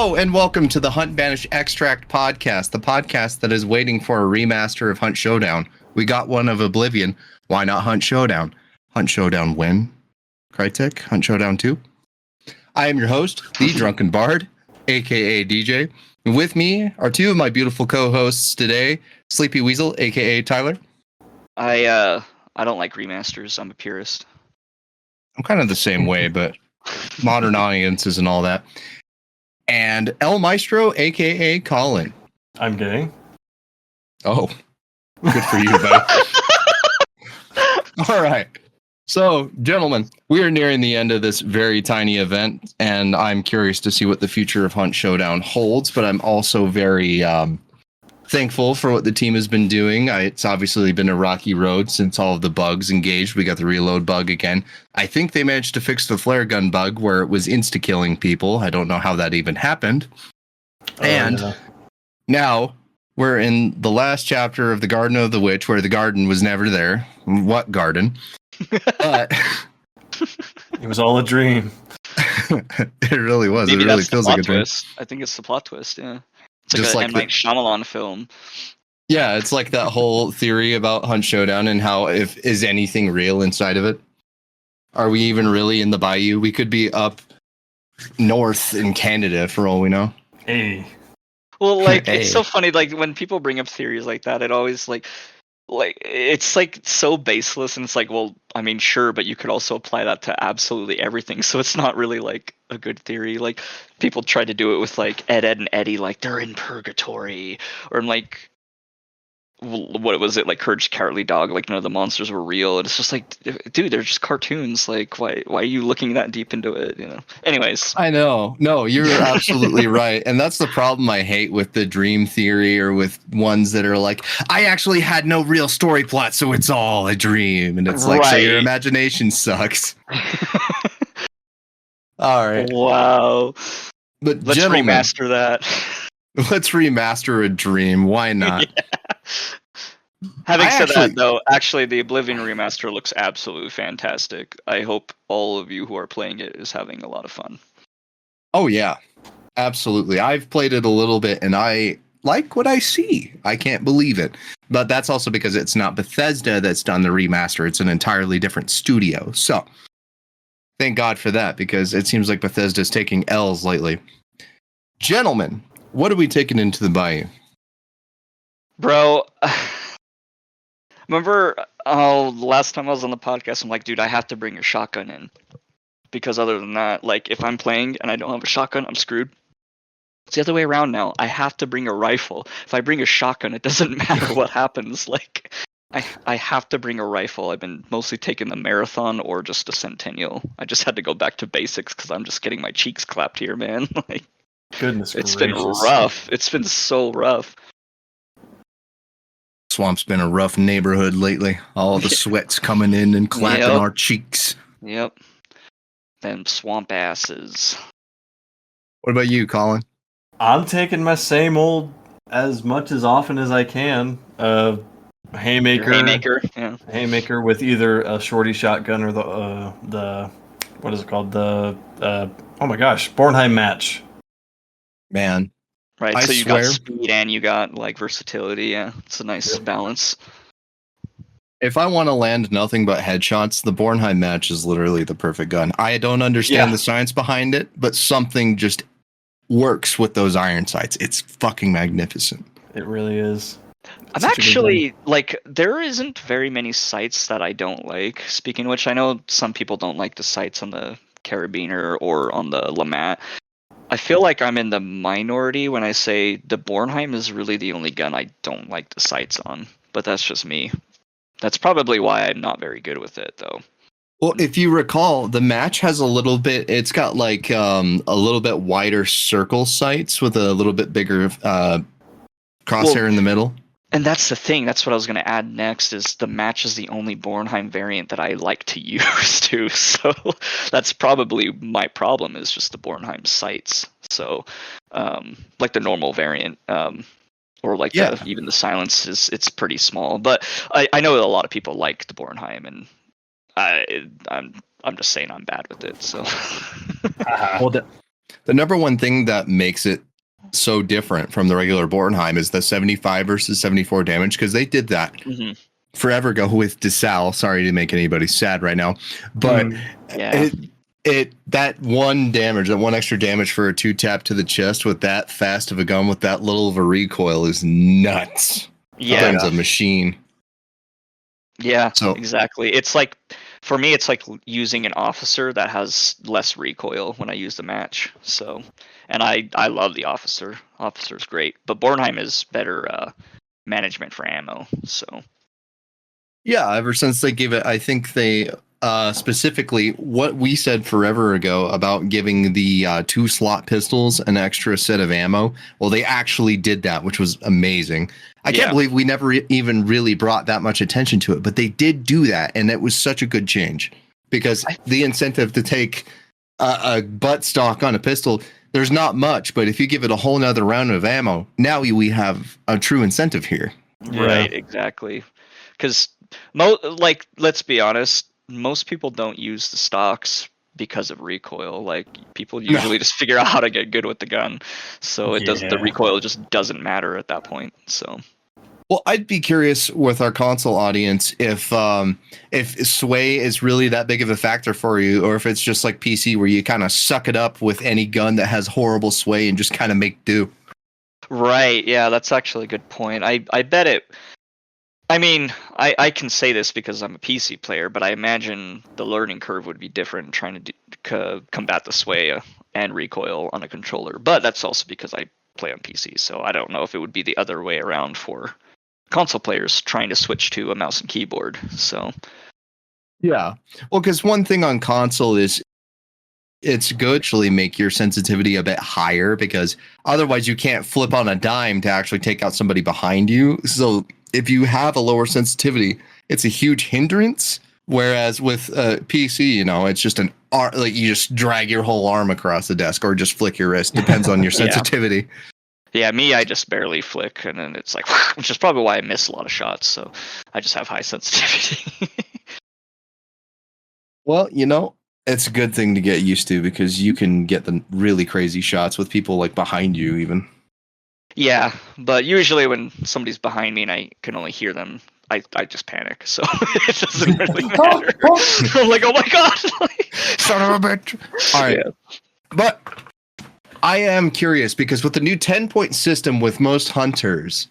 Hello and welcome to the Hunt Banish Extract podcast, the podcast that is waiting for a remaster of Hunt Showdown. We got one of Oblivion. Why not Hunt Showdown? Hunt Showdown when? Crytek? Hunt Showdown 2? I am your host, the Drunken Bard, aka DJ. And with me are two of my beautiful co-hosts today, Sleepy Weasel, aka Tyler. I don't like remasters. I'm a purist. I'm kind of the same way, but modern audiences and all that. And El Maestro, aka Colin. I'm gay. Oh, good for you, buddy. All right. So, gentlemen, we are nearing the end of this very tiny event, and I'm curious to see what the future of Hunt Showdown holds, but I'm also very thankful for what the team has been doing. It's obviously been a rocky road since all of the bugs engaged. We got the reload bug again. I think they managed to fix the flare gun bug where it was insta-killing people. I don't know how that even happened. Now we're in the last chapter of the Garden of the Witch where the garden was never there. What garden? But it was all a dream. It really was. Maybe it really that's feels the like a plot dream. twist. I think it's the plot twist, yeah. It's like Just a like M. Night Shyamalan film. Yeah, it's like that whole theory about Hunt Showdown and how is anything real inside of it? Are we even really in the bayou? We could be up north in Canada for all we know. Hey. Well, like, Hey. It's so funny, like, when people bring up theories like that, it always, like, it's, like, so baseless, and it's like, well, I mean, sure, but you could also apply that to absolutely everything, so it's not really, like, a good theory. Like, people try to do it with, like, Ed, and Eddie, like, they're in purgatory, or, like, what was it, like Courage the Cowardly Dog, like none of the monsters were real. And it's just like, dude, they're just cartoons. Like, why are you looking that deep into it, you know? Anyways, I know. No, you're absolutely right. And that's the problem I hate with the dream theory or with ones that are like, I actually had no real story plot, so it's all a dream. And it's like, so your imagination sucks. All right. Wow. But Let's remaster that. Let's remaster a dream. Why not? Yeah. Having said that, though, actually, the Oblivion remaster looks absolutely fantastic. I hope all of you who are playing it is having a lot of fun. Oh, yeah. Absolutely. I've played it a little bit, and I like what I see. I can't believe it. But that's also because it's not Bethesda that's done the remaster. It's an entirely different studio. So, thank God for that, because it seems like Bethesda's taking L's lately. Gentlemen, what are we taking into the bayou? Bro, remember the last time I was on the podcast, I'm like, dude, I have to bring a shotgun in. Because other than that, like, if I'm playing and I don't have a shotgun, I'm screwed. It's the other way around now. I have to bring a rifle. If I bring a shotgun, it doesn't matter what happens. Like, I have to bring a rifle. I've been mostly taking the Marathon or just a Centennial. I just had to go back to basics because I'm just getting my cheeks clapped here, man. Like, Goodness it's gracious. been rough. It's been so rough. Swamp's been a rough neighborhood lately. All the sweat's coming in and clapping our cheeks. Yep. Them swamp asses. What about you, Colin? I'm taking my same old as much as often as I can. Haymaker. Yeah. Haymaker with either a shorty shotgun or the what is it called? The oh my gosh, Bornheim match. Man. Right, I so you swear, got speed and you got, like, versatility, yeah. It's a nice balance. if I want to land nothing but headshots, the Bornheim match is literally the perfect gun. I don't understand the science behind it, but something just works with those iron sights. It's fucking magnificent. It really is. I'm actually, like, there isn't very many sights that I don't like. Speaking of which, I know some people don't like the sights on the Carabiner or on the Lamat. I feel like I'm in the minority when I say the Bornheim is really the only gun I don't like the sights on, but that's just me. That's probably why I'm not very good with it, though. Well, if you recall, the match has a little bit, it's got like a little bit wider circle sights with a little bit bigger crosshair in the middle. And that's the thing. That's what I was going to add next. Is the match is the only Bornheim variant that I like to use too. So that's probably my problem. Is just the Bornheim sights. So, like the normal variant, or like even the silence it's pretty small. But I know a lot of people like the Bornheim, and I'm just saying I'm bad with it. So. Well, The number one thing that makes it so different from the regular Bornheim is the 75 versus 74 damage, because they did that forever ago with DeSalle. Sorry to make anybody sad right now, but that one damage, that one extra damage for a 2-tap to the chest with that fast of a gun with that little of a recoil is nuts. Yeah, It's a machine. Yeah, so, exactly. It's like, for me, it's like using an officer that has less recoil when I use the match. So, and I love the officer. Officer's great, but Bornheim is better management for ammo. So, yeah, ever since they gave it, I think they specifically what we said forever ago about giving the 2-slot pistols an extra set of ammo. Well, they actually did that, which was amazing. I can't believe we never even really brought that much attention to it, but they did do that, and it was such a good change because the incentive to take a butt stock on a pistol, there's not much, but if you give it a whole nother round of ammo, now we have a true incentive here. Right, exactly. Because let's be honest, most people don't use the stocks because of recoil. Like, people usually just figure out how to get good with the gun, so it doesn't. The recoil just doesn't matter at that point. So, well, I'd be curious with our console audience if sway is really that big of a factor for you, or if it's just like PC where you kind of suck it up with any gun that has horrible sway and just kind of make do. Right. Yeah, that's actually a good point. I bet it. I mean, I can say this because I'm a PC player, but I imagine the learning curve would be different trying to combat the sway and recoil on a controller. But that's also because I play on PC, so I don't know if it would be the other way around for console players trying to switch to a mouse and keyboard. So, yeah. Well, because one thing on console is it's good to actually make your sensitivity a bit higher, because otherwise you can't flip on a dime to actually take out somebody behind you. So if you have a lower sensitivity, it's a huge hindrance. Whereas with PC, it's just like you just drag your whole arm across the desk or just flick your wrist. Depends on your sensitivity. Yeah, me, I just barely flick, and then it's like, which is probably why I miss a lot of shots. So I just have high sensitivity. Well, it's a good thing to get used to, because you can get the really crazy shots with people like behind you even. Yeah, but usually when somebody's behind me and I can only hear them, I just panic. So it doesn't really matter. I'm like, oh my god, son of a bitch. All right. Yeah. But I am curious, because with the new 10-point system with most hunters,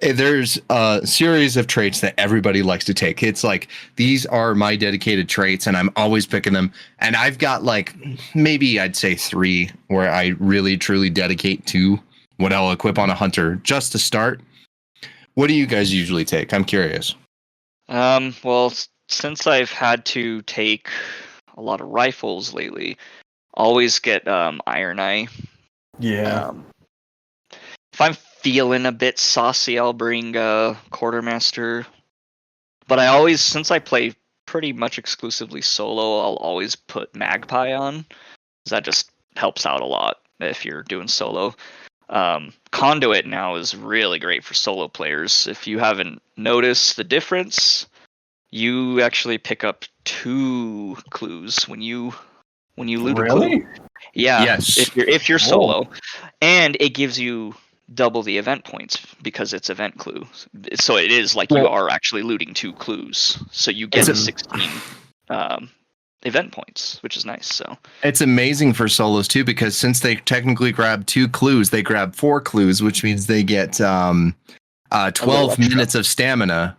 there's a series of traits that everybody likes to take. It's like, these are my dedicated traits and I'm always picking them. And I've got like, maybe I'd say 3 where I really truly dedicate to what I'll equip on a hunter just to start. What do you guys usually take? I'm curious. Well, since I've had to take a lot of rifles lately, always get Iron Eye. Yeah. If I'm feeling a bit saucy, I'll bring Quartermaster. But I always, since I play pretty much exclusively solo, I'll always put Magpie on, because that just helps out a lot if you're doing solo. Conduit now is really great for solo players. If you haven't noticed the difference, you actually pick up 2 clues when you loot a clue. Yeah, yes. if you're solo, and it gives you double the event points because it's event clue. So it is like you are actually looting 2 clues. So you get 16 event points, which is nice. So it's amazing for solos too, because since they technically grab 2 clues, they grab 4 clues, which means they get 12 minutes of stamina,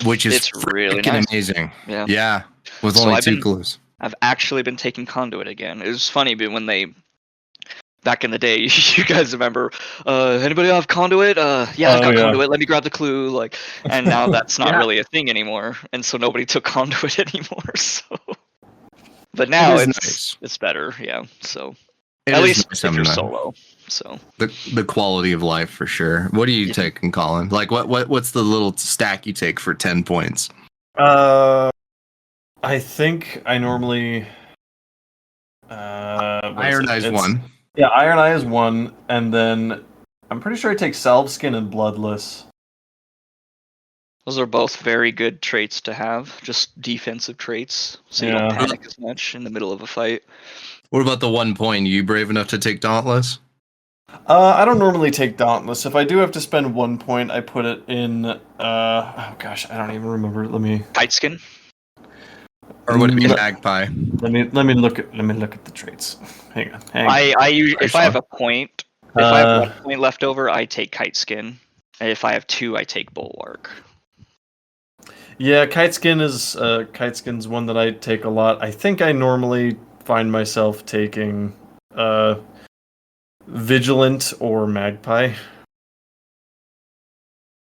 which is really nice. Amazing. Yeah, with only 2 clues. I've actually been taking Conduit again. It was funny, but when back in the day, you guys remember, anybody have Conduit? Yeah, I got Conduit. Let me grab the clue. And now that's not really a thing anymore, and so nobody took Conduit anymore. So, but now it's better. Yeah. So at least if you're solo. So the quality of life for sure. What are you taking, Colin? Like what's the little stack you take for 10 points? I think I normally Iron Eye is 1. Yeah, Iron Eye is 1, and then I'm pretty sure I take Salve Skin and Bloodless. Those are both very good traits to have, just defensive traits, so you don't Yeah. panic as much in the middle of a fight. What about the 1 point? Are you brave enough to take Dauntless? I don't normally take Dauntless. If I do have to spend 1 point, I put it in. Oh gosh, I don't even remember. Let me. Kite skin? Or would it be Mm, Magpie? Let me look at the traits. Hang on. If I have a point, if I have 1 point left over, I take kite skin. And if I have 2, I take bulwark. Yeah, Kite Skin's one that I take a lot. I think I normally find myself taking Vigilant or Magpie.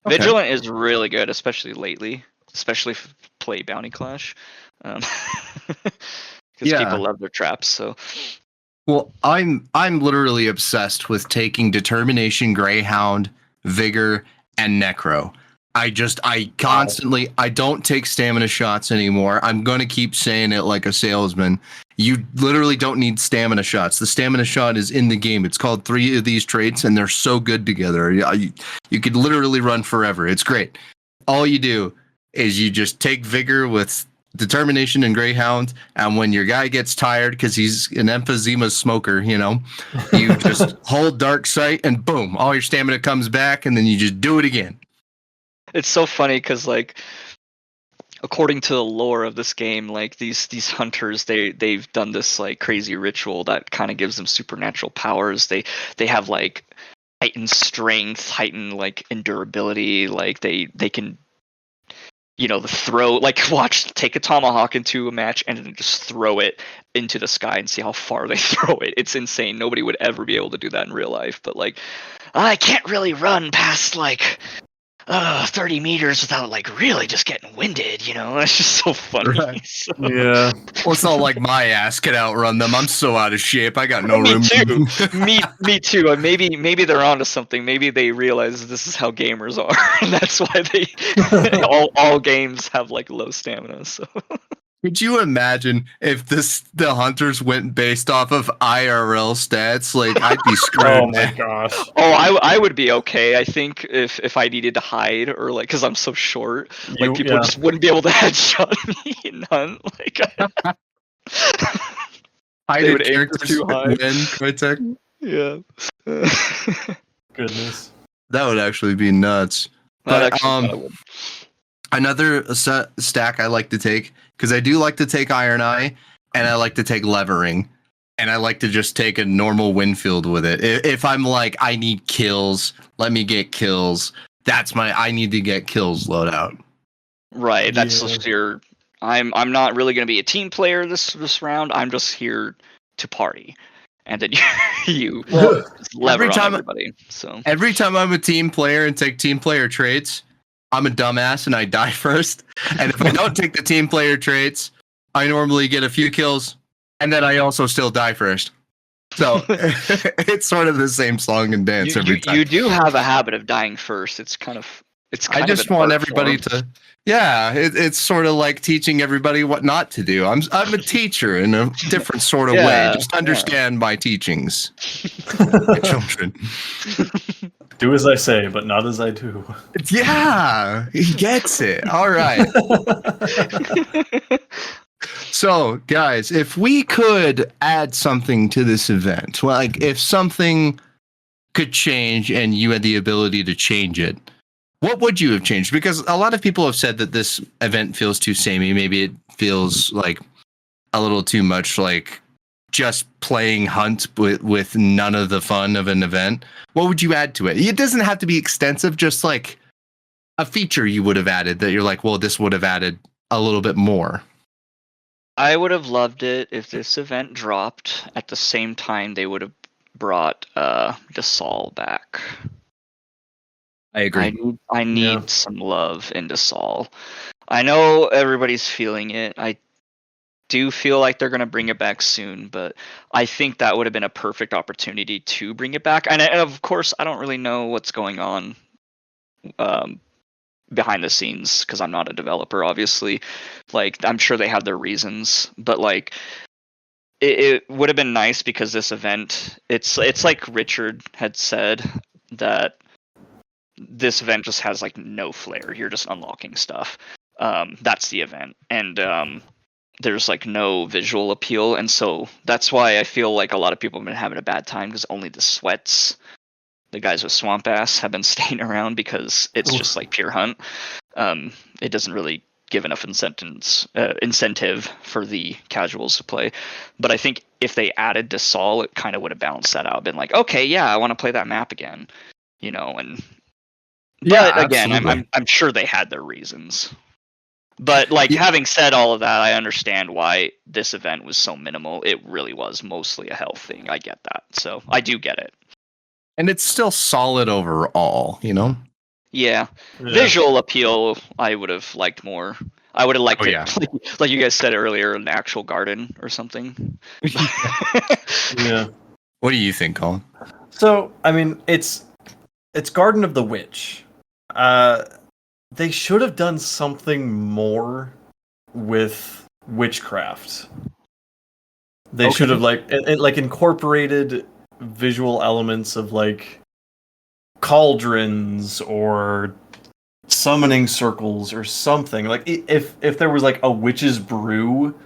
Okay. Vigilant is really good, especially lately, especially if you play Bounty Clash, because Yeah. people love their traps. So Well, I'm literally obsessed with taking Determination, Greyhound, Vigor, and Necro. I constantly I don't take stamina shots anymore. I'm gonna keep saying it like a salesman. You literally don't need stamina shots. The stamina shot is in the game. It's called 3 of these traits, and they're so good together. You could literally run forever. It's great. All you do is you just take Vigor with Determination and Greyhound, and when your guy gets tired because he's an emphysema smoker, you just hold Dark Sight, and boom, all your stamina comes back, and then you just do it again. it's so funny because according to the lore of this game, like these hunters, they've done this like crazy ritual that kind of gives them supernatural powers. They have like heightened strength, heightened like endurability. Like they can the throw, like take a tomahawk into a match and then just throw it into the sky and see how far they throw it. It's insane. Nobody would ever be able to do that in real life. But like, I can't really run past like 30 meters without like really just getting winded, It's just so funny. Right. So- Yeah. Well, it's not like my ass can outrun them. I'm so out of shape. I got no Me room. too. me too. And maybe they're onto something. Maybe they realize this is how gamers are, and that's why they all games have like low stamina. So Could you imagine if the hunters went based off of IRL stats? Like, I'd be screwed. Oh my man. gosh. I would be okay. I think if I needed to hide or like because I'm so short, like people just wouldn't be able to headshot me and hunt. Like They would aim too high. Win, Krytek. Yeah. Goodness. That would actually be nuts. That But actually kinda would. another stack I like to take, because I do like to take Iron Eye, and I like to take Levering, and I like to just take a normal Winfield with it. If I'm like, I need kills, let me get kills. That's my I need to get kills loadout. Right. That's Yeah. just your. I'm not really going to be a team player this round. I'm just here to party, and then you just lever every on time- everybody. So Every time I'm a team player and take team player traits, I'm a dumbass and I die first. And if I don't take the team player traits, I normally get a few kills, and then I also still die first. So it's sort of the same song and dance every time. you do have a habit of dying first. It's kind of I just an want art everybody form. to, yeah. It's sort of like teaching everybody what not to do. I'm a teacher in a different sort of way. Yeah, Just understand my teachings, children. Do as I say, but not as I do. Yeah, he gets it. All right. So, guys, if we could add something to this event, like if something could change and you had the ability to change it, what would you have changed? Because a lot of people have said that this event feels too samey. Maybe it feels like a little too much like just playing Hunt with none of the fun of an event. What would you add to it? It doesn't have to be extensive, just like a feature you would have added that you're like, well, this would have added a little bit more. I would have loved it if this event dropped at the same time they would have brought Desal back. I agree. I need some love in Desal. I know everybody's feeling it. I do feel like they're going to bring it back soon, but I think that would have been a perfect opportunity to bring it back. And of course, I don't really know what's going on behind the scenes because I'm not a developer, obviously. Like, I'm sure they have their reasons, but like, it would have been nice because this event, it's like Richard had said that this event just has like no flair. You're just unlocking stuff. That's the event, and there's like no visual appeal, and so that's why I feel like a lot of people have been having a bad time because only the sweats, the guys with swamp ass, have been staying around because it's just like pure hunt. It doesn't really give enough incentive for the casuals to play. But I think if they added Desol, it kind of would have balanced that out. Been like, okay, yeah, I want to play that map again, and Yeah, but again, absolutely. I'm sure they had their reasons. But like having said all of that, I understand why this event was so minimal. It really was mostly a health thing. I get that, so I do get it. And it's still solid overall, Yeah. Visual appeal, I would have liked more. I would have liked Oh, it, yeah. like you guys said earlier, an actual garden or something. Yeah. What do you think, Colin? So, I mean, it's Garden of the Witch. They should have done something more with witchcraft. They should have like incorporated visual elements of like cauldrons or summoning circles or something. Like if there was like a witch's brew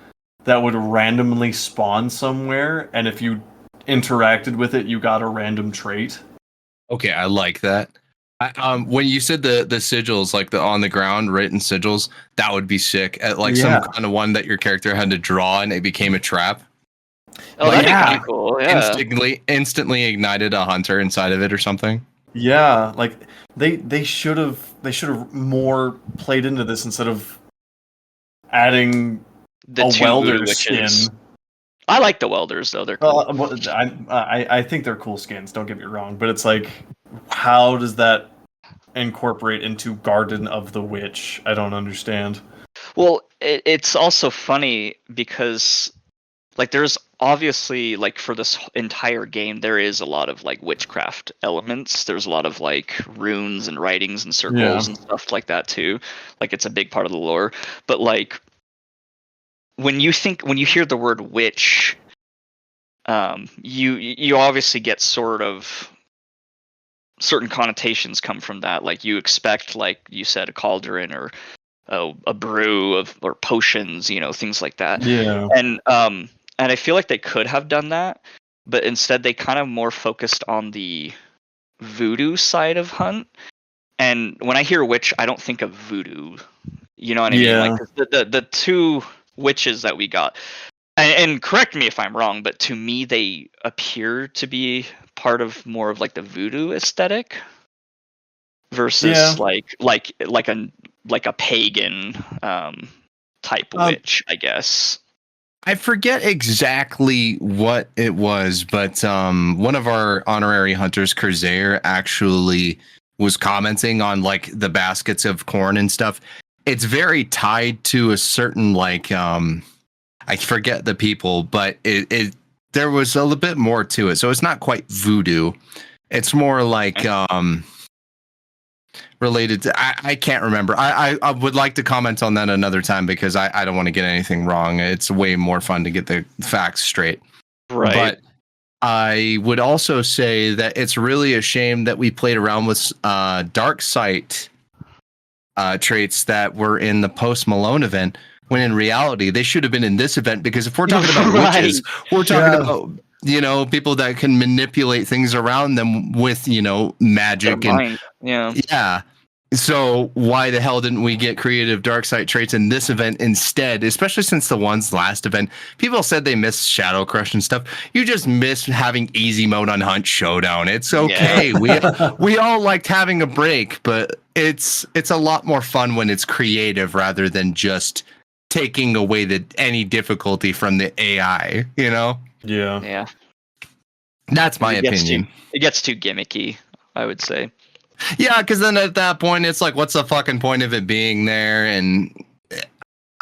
that would randomly spawn somewhere, and if you interacted with it, you got a random trait. Okay, I like that. When you said the sigils, like the on the ground written sigils, that would be sick. Like some kind of one that your character had to draw, and it became a trap. Oh, that'd be kind of cool. Yeah. Instantly ignited a hunter inside of it or something. Yeah, like they should have more played into this instead of adding The a two welder voodoo skin. witches. I like the welders though; they're cool. I think they're cool skins. Don't get me wrong, but it's like, how does that incorporate into Garden of the Witch? I don't understand. Well, it's also funny because like there's obviously like for this entire game there is a lot of like witchcraft elements. There's a lot of like runes and writings and circles and stuff like that too. Like it's a big part of the lore. But like when you hear the word witch, you obviously get sort of certain connotations come from that. Like you expect, like you said, a cauldron or a brew or potions, things like that. Yeah. And I feel like they could have done that, but instead they kind of more focused on the voodoo side of hunt. And when I hear witch, I don't think of voodoo. You know what I mean? Like the two witches that we got, and correct me if I'm wrong, but to me they appear to be part of more of like the voodoo aesthetic versus like a pagan type witch, I guess. I forget exactly what it was, but one of our honorary hunters, Curzair, actually was commenting on like the baskets of corn and stuff. It's very tied to a certain like I forget the people, but it there was a little bit more to it. So it's not quite voodoo. It's more like related to I can't remember. I would like to comment on that another time because I don't want to get anything wrong. It's way more fun to get the facts straight. Right. But I would also say that it's really a shame that we played around with dark sight traits that were in the Post Malone event, when in reality they should have been in this event, because if we're talking about witches, we're talking about people that can manipulate things around them with magic and yeah. So why the hell didn't we get creative dark side traits in this event instead? Especially since the ones last event, people said they missed Shadow Crush and stuff. You just missed having easy mode on Hunt Showdown. It's okay. We all liked having a break, but it's a lot more fun when it's creative rather than just taking away any difficulty from the AI. Yeah. That's my opinion. It gets too gimmicky, I would say. Yeah, because then at that point, it's like, what's the fucking point of it being there? And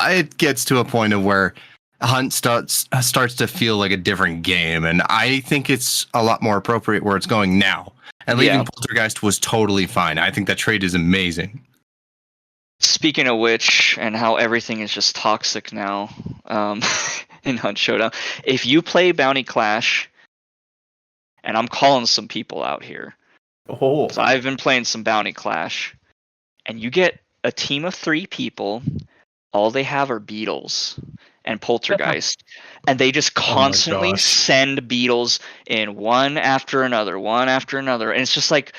it gets to a point of where Hunt starts to feel like a different game. And I think it's a lot more appropriate where it's going now. And leaving Poltergeist was totally fine. I think that trade is amazing. Speaking of which, and how everything is just toxic now in Hunt Showdown, if you play Bounty Clash, and I'm calling some people out here, Oh, So I've been playing some Bounty Clash, and you get a team of 3 people. All they have are beetles and poltergeist, and they just Oh my constantly gosh. send beetles in one after another, and it's just like,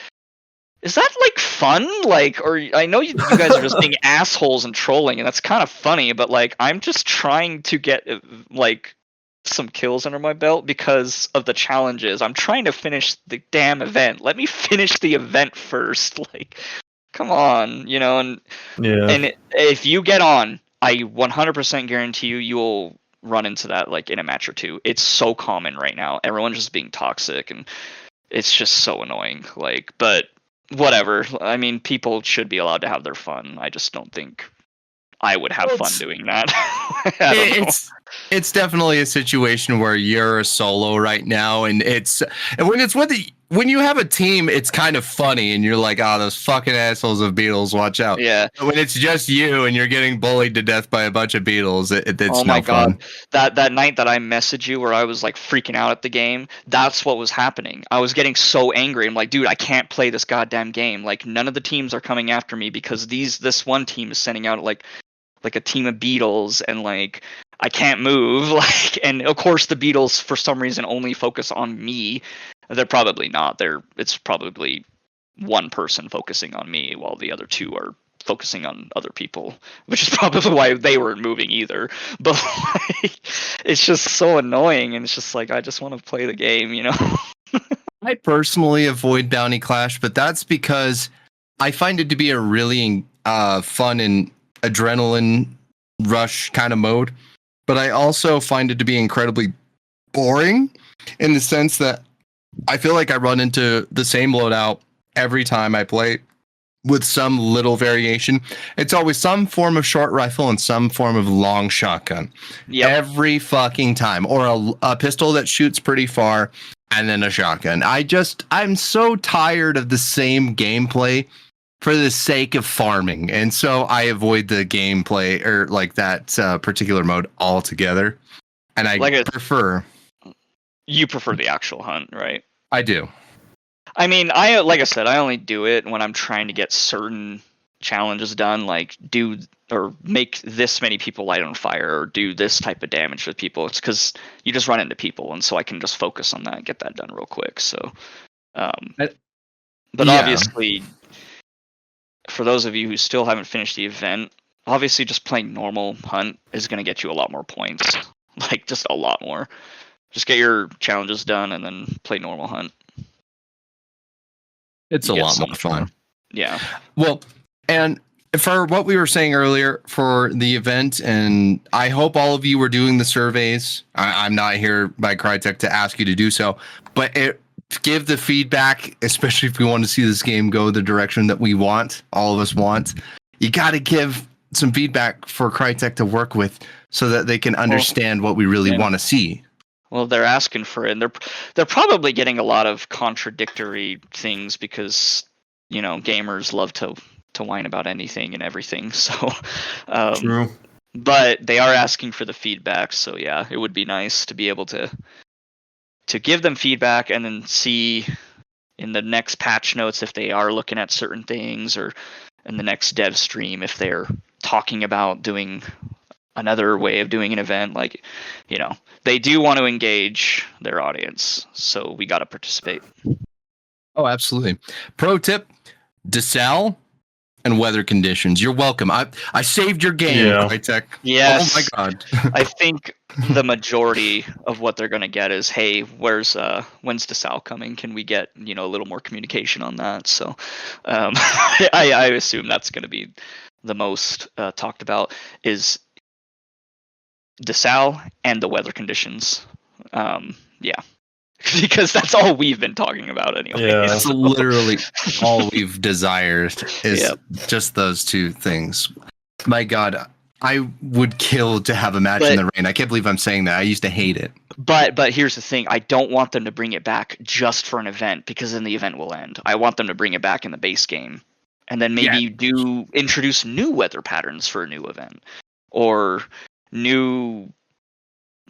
is that like fun? Like, or I know you guys are just being assholes and trolling, and that's kind of funny, but like, I'm just trying to get like some kills under my belt because of the challenges. I'm trying to finish the damn event. Let me finish the event first. Like, come on, and yeah. if you get on, I 100% guarantee you will run into that like in a match or two. It's so common right now. Everyone's just being toxic, and it's just so annoying. Like, but whatever. I mean, people should be allowed to have their fun. I just don't think I would have fun doing that. I don't know. It's definitely a situation where you're a solo right now, and when you have a team, it's kind of funny, and you're like, oh, those fucking assholes of beetles, watch out. Yeah. But when it's just you and you're getting bullied to death by a bunch of beetles, it's Oh no my fun. god. That night that I messaged you where I was like freaking out at the game, that's what was happening. I was getting so angry. I'm like, dude, I can't play this goddamn game. Like, none of the teams are coming after me because this one team is sending out like a team of beetles, and like I can't move. Like, and of course the beetles for some reason only focus on me. They're probably not. It's probably one person focusing on me while the other 2 are focusing on other people, which is probably why they weren't moving either. But like, it's just so annoying, and it's just like, I just want to play the game. I personally avoid Bounty Clash, but that's because I find it to be a really fun and adrenaline rush kind of mode. But I also find it to be incredibly boring in the sense that I feel like I run into the same loadout every time I play with some little variation. It's always some form of short rifle and some form of long shotgun. Yep. Every fucking time. Or a pistol that shoots pretty far and then a shotgun. I'm so tired of the same gameplay for the sake of farming. And so I avoid the gameplay or like that particular mode altogether. And I prefer. You prefer the actual hunt, right? I do. I mean, like I said, I only do it when I'm trying to get certain challenges done, like do or make this many people light on fire or do this type of damage with people. It's because you just run into people, and so I can just focus on that and get that done real quick. So, but yeah. Obviously, for those of you who still haven't finished the event, obviously just playing normal hunt is going to get you a lot more points, like just a lot more. Just get your challenges done and then play normal hunt. It's a lot more fun. Yeah. Well, and for what we were saying earlier for the event, and I hope all of you were doing the surveys. I'm not here by Crytek to ask you to do so, but give the feedback, especially if we want to see this game go the direction that we want, all of us want. You got to give some feedback for Crytek to work with so that they can understand what we really want to see. Well, they're asking for it, and they're probably getting a lot of contradictory things because gamers love to whine about anything and everything. So, True. But they are asking for the feedback, so yeah, it would be nice to be able to give them feedback and then see in the next patch notes if they are looking at certain things, or in the next dev stream if they're talking about doing another way of doing an event. Like, they do want to engage their audience, so we got to participate. Oh, absolutely. Pro tip: DeSalle and weather conditions. You're welcome. I saved your game, Crytek. Yes. Oh my god. I think the majority of what they're going to get is, hey, when's DeSalle coming? Can we get a little more communication on that? So I assume that's going to be the most talked about is DeSalle and the weather conditions. Yeah. Because that's all we've been talking about anyway. Yeah. That's literally all we've desired is just those two things. My god, I would kill to have a match in the rain. I can't believe I'm saying that. I used to hate it. But here's the thing. I don't want them to bring it back just for an event, because then the event will end. I want them to bring it back in the base game. And then maybe do introduce new weather patterns for a new event. Or new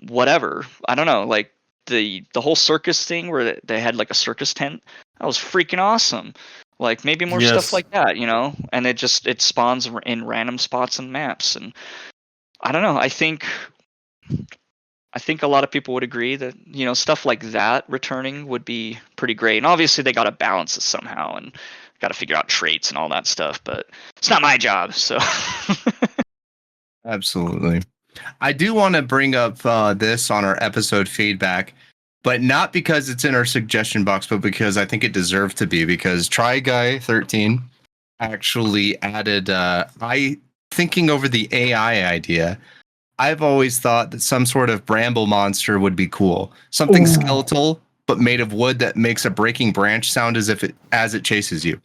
whatever. I don't know, like the whole circus thing where they had like a circus tent. that was freaking awesome. Like maybe more stuff Yes. like that, and it spawns in random spots and maps, and I don't know. I think a lot of people would agree that stuff like that returning would be pretty great. And obviously they got to balance it somehow and got to figure out traits and all that stuff. But it's not my job, so. Absolutely. I do want to bring up this on our episode feedback, but not because it's in our suggestion box, but because I think it deserved to be. Because Try Guy 13 actually added. Thinking over the AI idea. I've always thought that some sort of bramble monster would be cool. Something skeletal, but made of wood that makes a breaking branch sound as it chases you.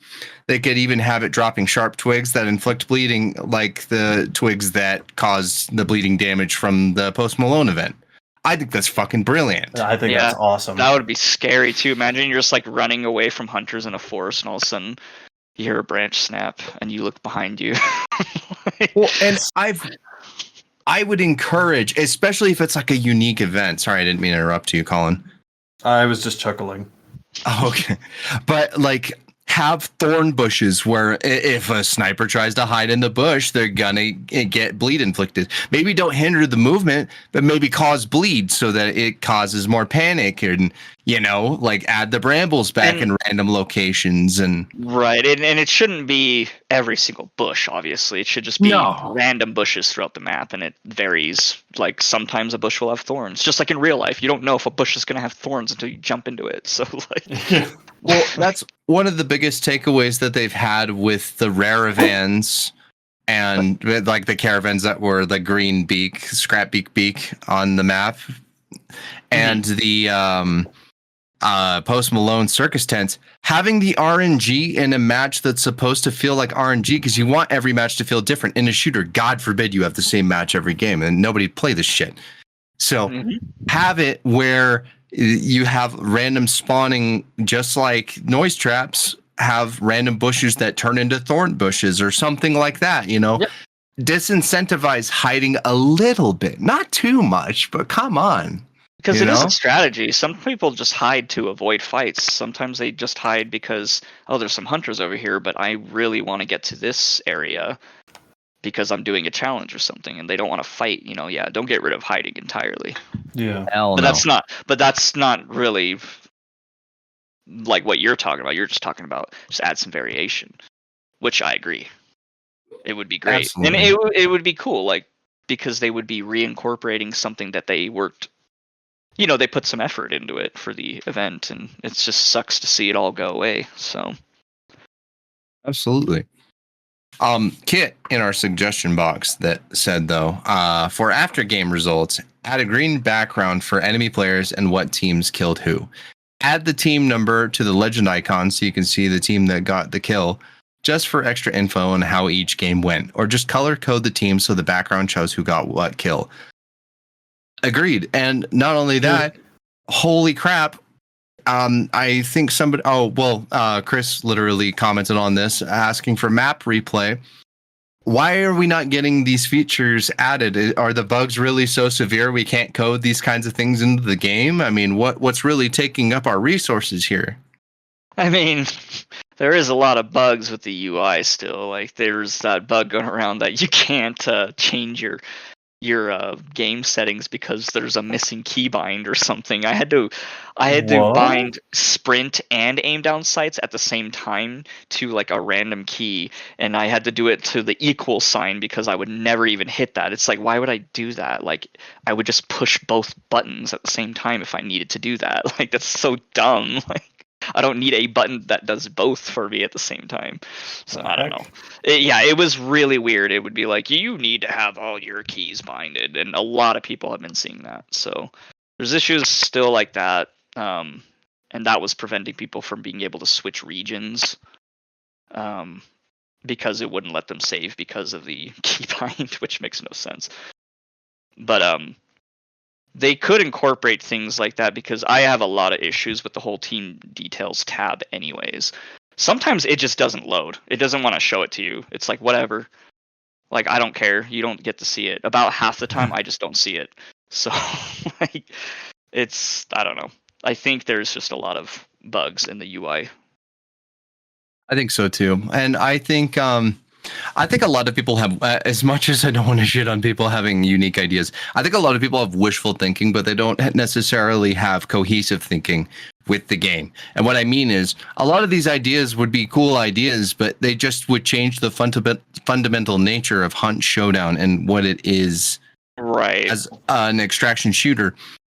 They could even have it dropping sharp twigs that inflict bleeding, like the twigs that caused the bleeding damage from the Post Malone event. I think that's fucking brilliant. I think that's awesome. That would be scary too. Imagine you're just like running away from hunters in a forest, and all of a sudden you hear a branch snap, and you look behind you. Well, and I would encourage, especially if it's like a unique event. Sorry, I didn't mean to interrupt you, Colin. I was just chuckling. Oh, okay. But like have thorn bushes where if a sniper tries to hide in the bush, they're gonna get bleed inflicted. Maybe don't hinder the movement, but maybe cause bleed so that it causes more panic, and like add the brambles back in random locations and right. And it shouldn't be every single bush, obviously. It should just be random bushes throughout the map, and it varies. Like sometimes a bush will have thorns, just like in real life. You don't know if a bush is gonna have thorns until you jump into it. So like well, that's one of the biggest takeaways that they've had with the Raravans and like the caravans that were the green beak, scrap beak on the map, and the Post Malone circus tents. Having the RNG in a match that's supposed to feel like RNG, because you want every match to feel different. In a shooter, God forbid you have the same match every game, and nobody play this shit. So have it where you have random spawning, just like noise traps have random bushes that turn into thorn bushes or something like that, Yep. Disincentivize hiding a little bit, not too much, but come on. Because it is a strategy. Some people just hide to avoid fights. Sometimes they just hide because, there's some hunters over here, but I really want to get to this area because I'm doing a challenge or something, and they don't want to fight. Don't get rid of hiding entirely. Yeah. But that's not really like what you're talking about. You're just talking about just add some variation, which I agree. It would be great. Absolutely. And it would be cool, like, because they would be reincorporating something that they worked. They put some effort into it for the event, and it just sucks to see it all go away. So, absolutely. Kit in our suggestion box that said though, for after game results, add a green background for enemy players and what teams killed who. Add the team number to the legend icon so you can see the team that got the kill, just for extra info on how each game went, or just color code the team so the background shows who got what kill. Agreed. And not only that, holy crap. I think somebody, Chris literally commented on this, asking for map replay. Why are we not getting these features added? Are the bugs really so severe we can't code these kinds of things into the game? I mean, what's really taking up our resources here? I mean, there is a lot of bugs with the UI still. Like, there's that bug going around that you can't change your game settings because there's a missing keybind or something. I had to bind sprint and aim down sights at the same time to like a random key, and I had to do it to the equal sign because I would never even hit that. It's like, why would I do that? Like, I would just push both buttons at the same time if I needed to do that. Like, that's so dumb. Like, I don't need a button that does both for me at the same time. So I don't know. It was really weird. It would be like, you need to have all your keys binded, and a lot of people have been seeing that. So there's issues still like that, and that was preventing people from being able to switch regions, because it wouldn't let them save because of the keybind, which makes no sense. But they could incorporate things like that, because I have a lot of issues with the whole team details tab anyways. Sometimes it just doesn't load. It doesn't want to show it to you. It's like, whatever. Like, I don't care. You don't get to see it. About half the time, I just don't see it. So, like, I don't know. I think there's just a lot of bugs in the UI I think so too, and I think a lot of people have, as much as I don't want to shit on people having unique ideas, I think a lot of people have wishful thinking, but they don't necessarily have cohesive thinking with the game. And what I mean is, a lot of these ideas would be cool ideas, but they just would change the fundamental nature of Hunt Showdown and what it is Right. as an extraction shooter.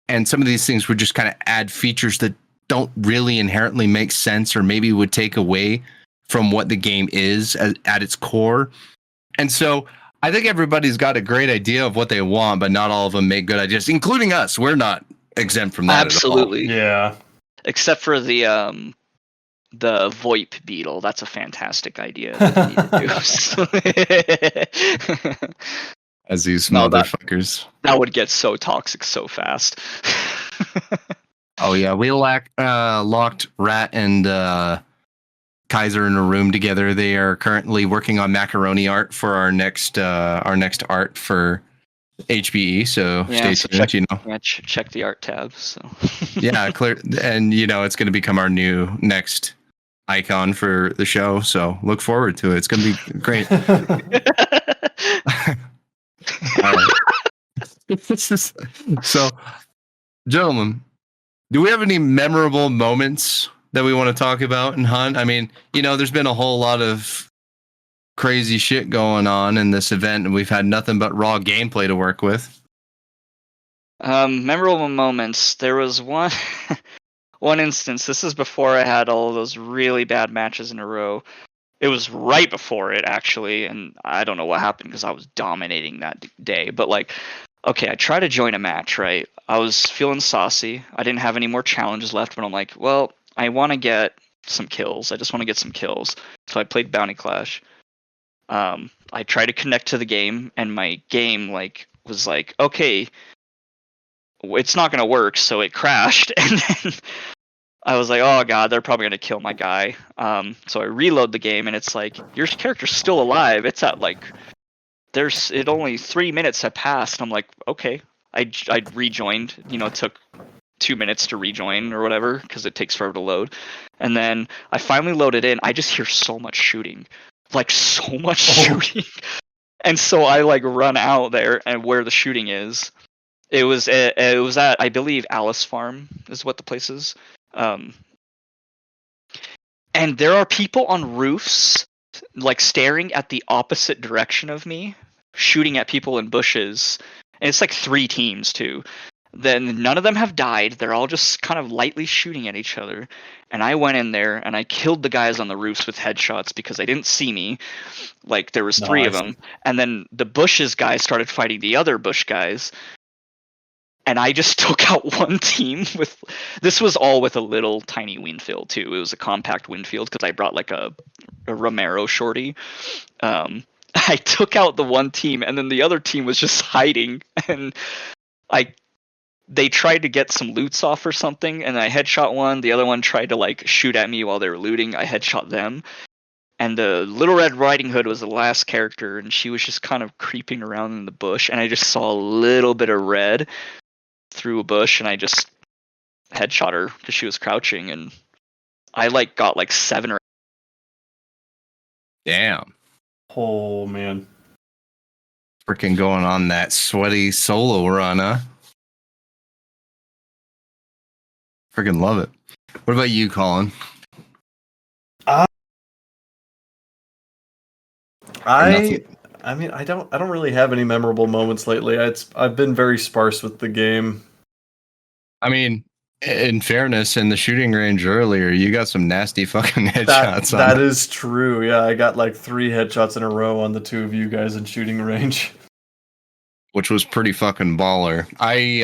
And some of these things would just kind of add features that don't really inherently make sense, or maybe would take away from what the game is at its core. And so I think everybody's got a great idea of what they want, but not all of them make good ideas, including us. We're not exempt from that Absolutely. at all. Yeah. Except for the VoIP beetle. That's a fantastic idea that they need to do. As these No, motherfuckers. That would get so toxic so fast. Oh yeah, we locked Rat and Kaiser in a room together. They are currently working on macaroni art for our next art for HBE. So stay tuned. Check the art tab. So yeah, clear, and it's going to become our new next icon for the show. So look forward to it. It's going to be great. So, gentlemen, do we have any memorable moments that we want to talk about in Hunt? I mean, there's been a whole lot of crazy shit going on in this event, and we've had nothing but raw gameplay to work with. Memorable moments. There was one instance. This is before I had all of those really bad matches in a row. It was right before it, actually, and I don't know what happened because I was dominating that day. But okay, I tried to join a match, right? I was feeling saucy. I didn't have any more challenges left, but I'm like, well, I want to get some kills. I just want to get some kills. So I played Bounty Clash. I tried to connect to the game, and my game was like, okay, it's not gonna work. So it crashed, and then I was like, oh god, they're probably gonna kill my guy. So I reload the game, and it's like, your character's still alive. It's at only 3 minutes had passed. I'm like, okay. I rejoined. It took 2 minutes to rejoin or whatever because it takes forever to load. And then I finally loaded in. I just hear so much shooting, shooting. And so I run out there and where the shooting is. It was at, I believe, Alice Farm is what the place is. And there are people on roofs staring at the opposite direction of me, shooting at people in bushes. And it's 3 teams too. Then none of them have died. They're all just kind of lightly shooting at each other. And I went in there and I killed the guys on the roofs with headshots because they didn't see me. There was 3 of them. And then the bushes guys started fighting the other bush guys. And I just took out one team this was all with a little tiny wind field too. It was a compact wind field because I brought a Romero shorty. I took out the one team, and then the other team was just hiding, and they tried to get some loots off or something, and I headshot one. The other one tried to shoot at me while they were looting. I headshot them. And the Little Red Riding Hood was the last character, and she was just kind of creeping around in the bush, and I just saw a little bit of red through a bush, and I just headshot her because she was crouching, and I got 7 or. Damn. Oh man. Freaking going on that sweaty solo run, huh? Freaking love it. What about you, Colin? I mean, I don't really have any memorable moments lately. I've been very sparse with the game. I mean, in fairness, in the shooting range earlier, you got some nasty fucking headshots. That is true. Yeah, I got 3 headshots in a row on the 2 of you guys in shooting range, which was pretty fucking baller. I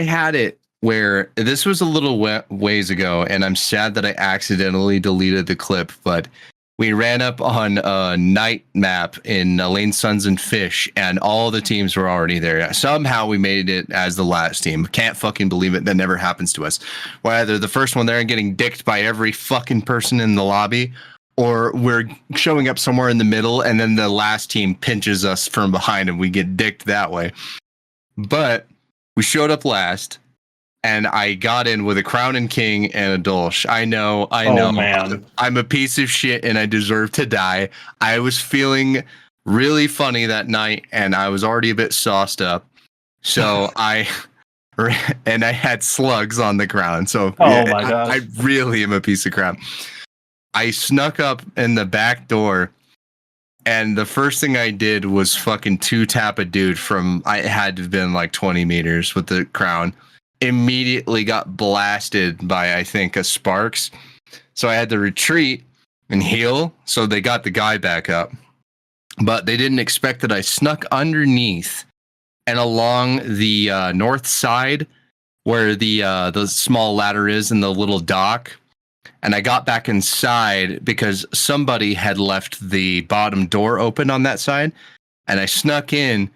had it where this was a little ways ago, and I'm sad that I accidentally deleted the clip, but we ran up on a night map in Lane Sons and Fish, and all the teams were already there. Somehow we made it as the last team. Can't fucking believe it. That never happens to us. We're either the first one there and getting dicked by every fucking person in the lobby, or we're showing up somewhere in the middle, and then the last team pinches us from behind, and we get dicked that way. But we showed up last, and I got in with a Crown and King and a Dolch. I know. Oh, man. I'm a piece of shit and I deserve to die. I was feeling really funny that night and I was already a bit sauced up. So I had slugs on the ground. So Oh my gosh. I really am a piece of crap. I snuck up in the back door, and the first thing I did was fucking 2-tap a dude from, I had to have been like 20 meters with the crown. Immediately got blasted by, I think, a Sparks. So I had to retreat and heal. So they got the guy back up. But they didn't expect that I snuck underneath and along the north side where the small ladder is in the little dock. And I got back inside because somebody had left the bottom door open on that side. And I snuck in,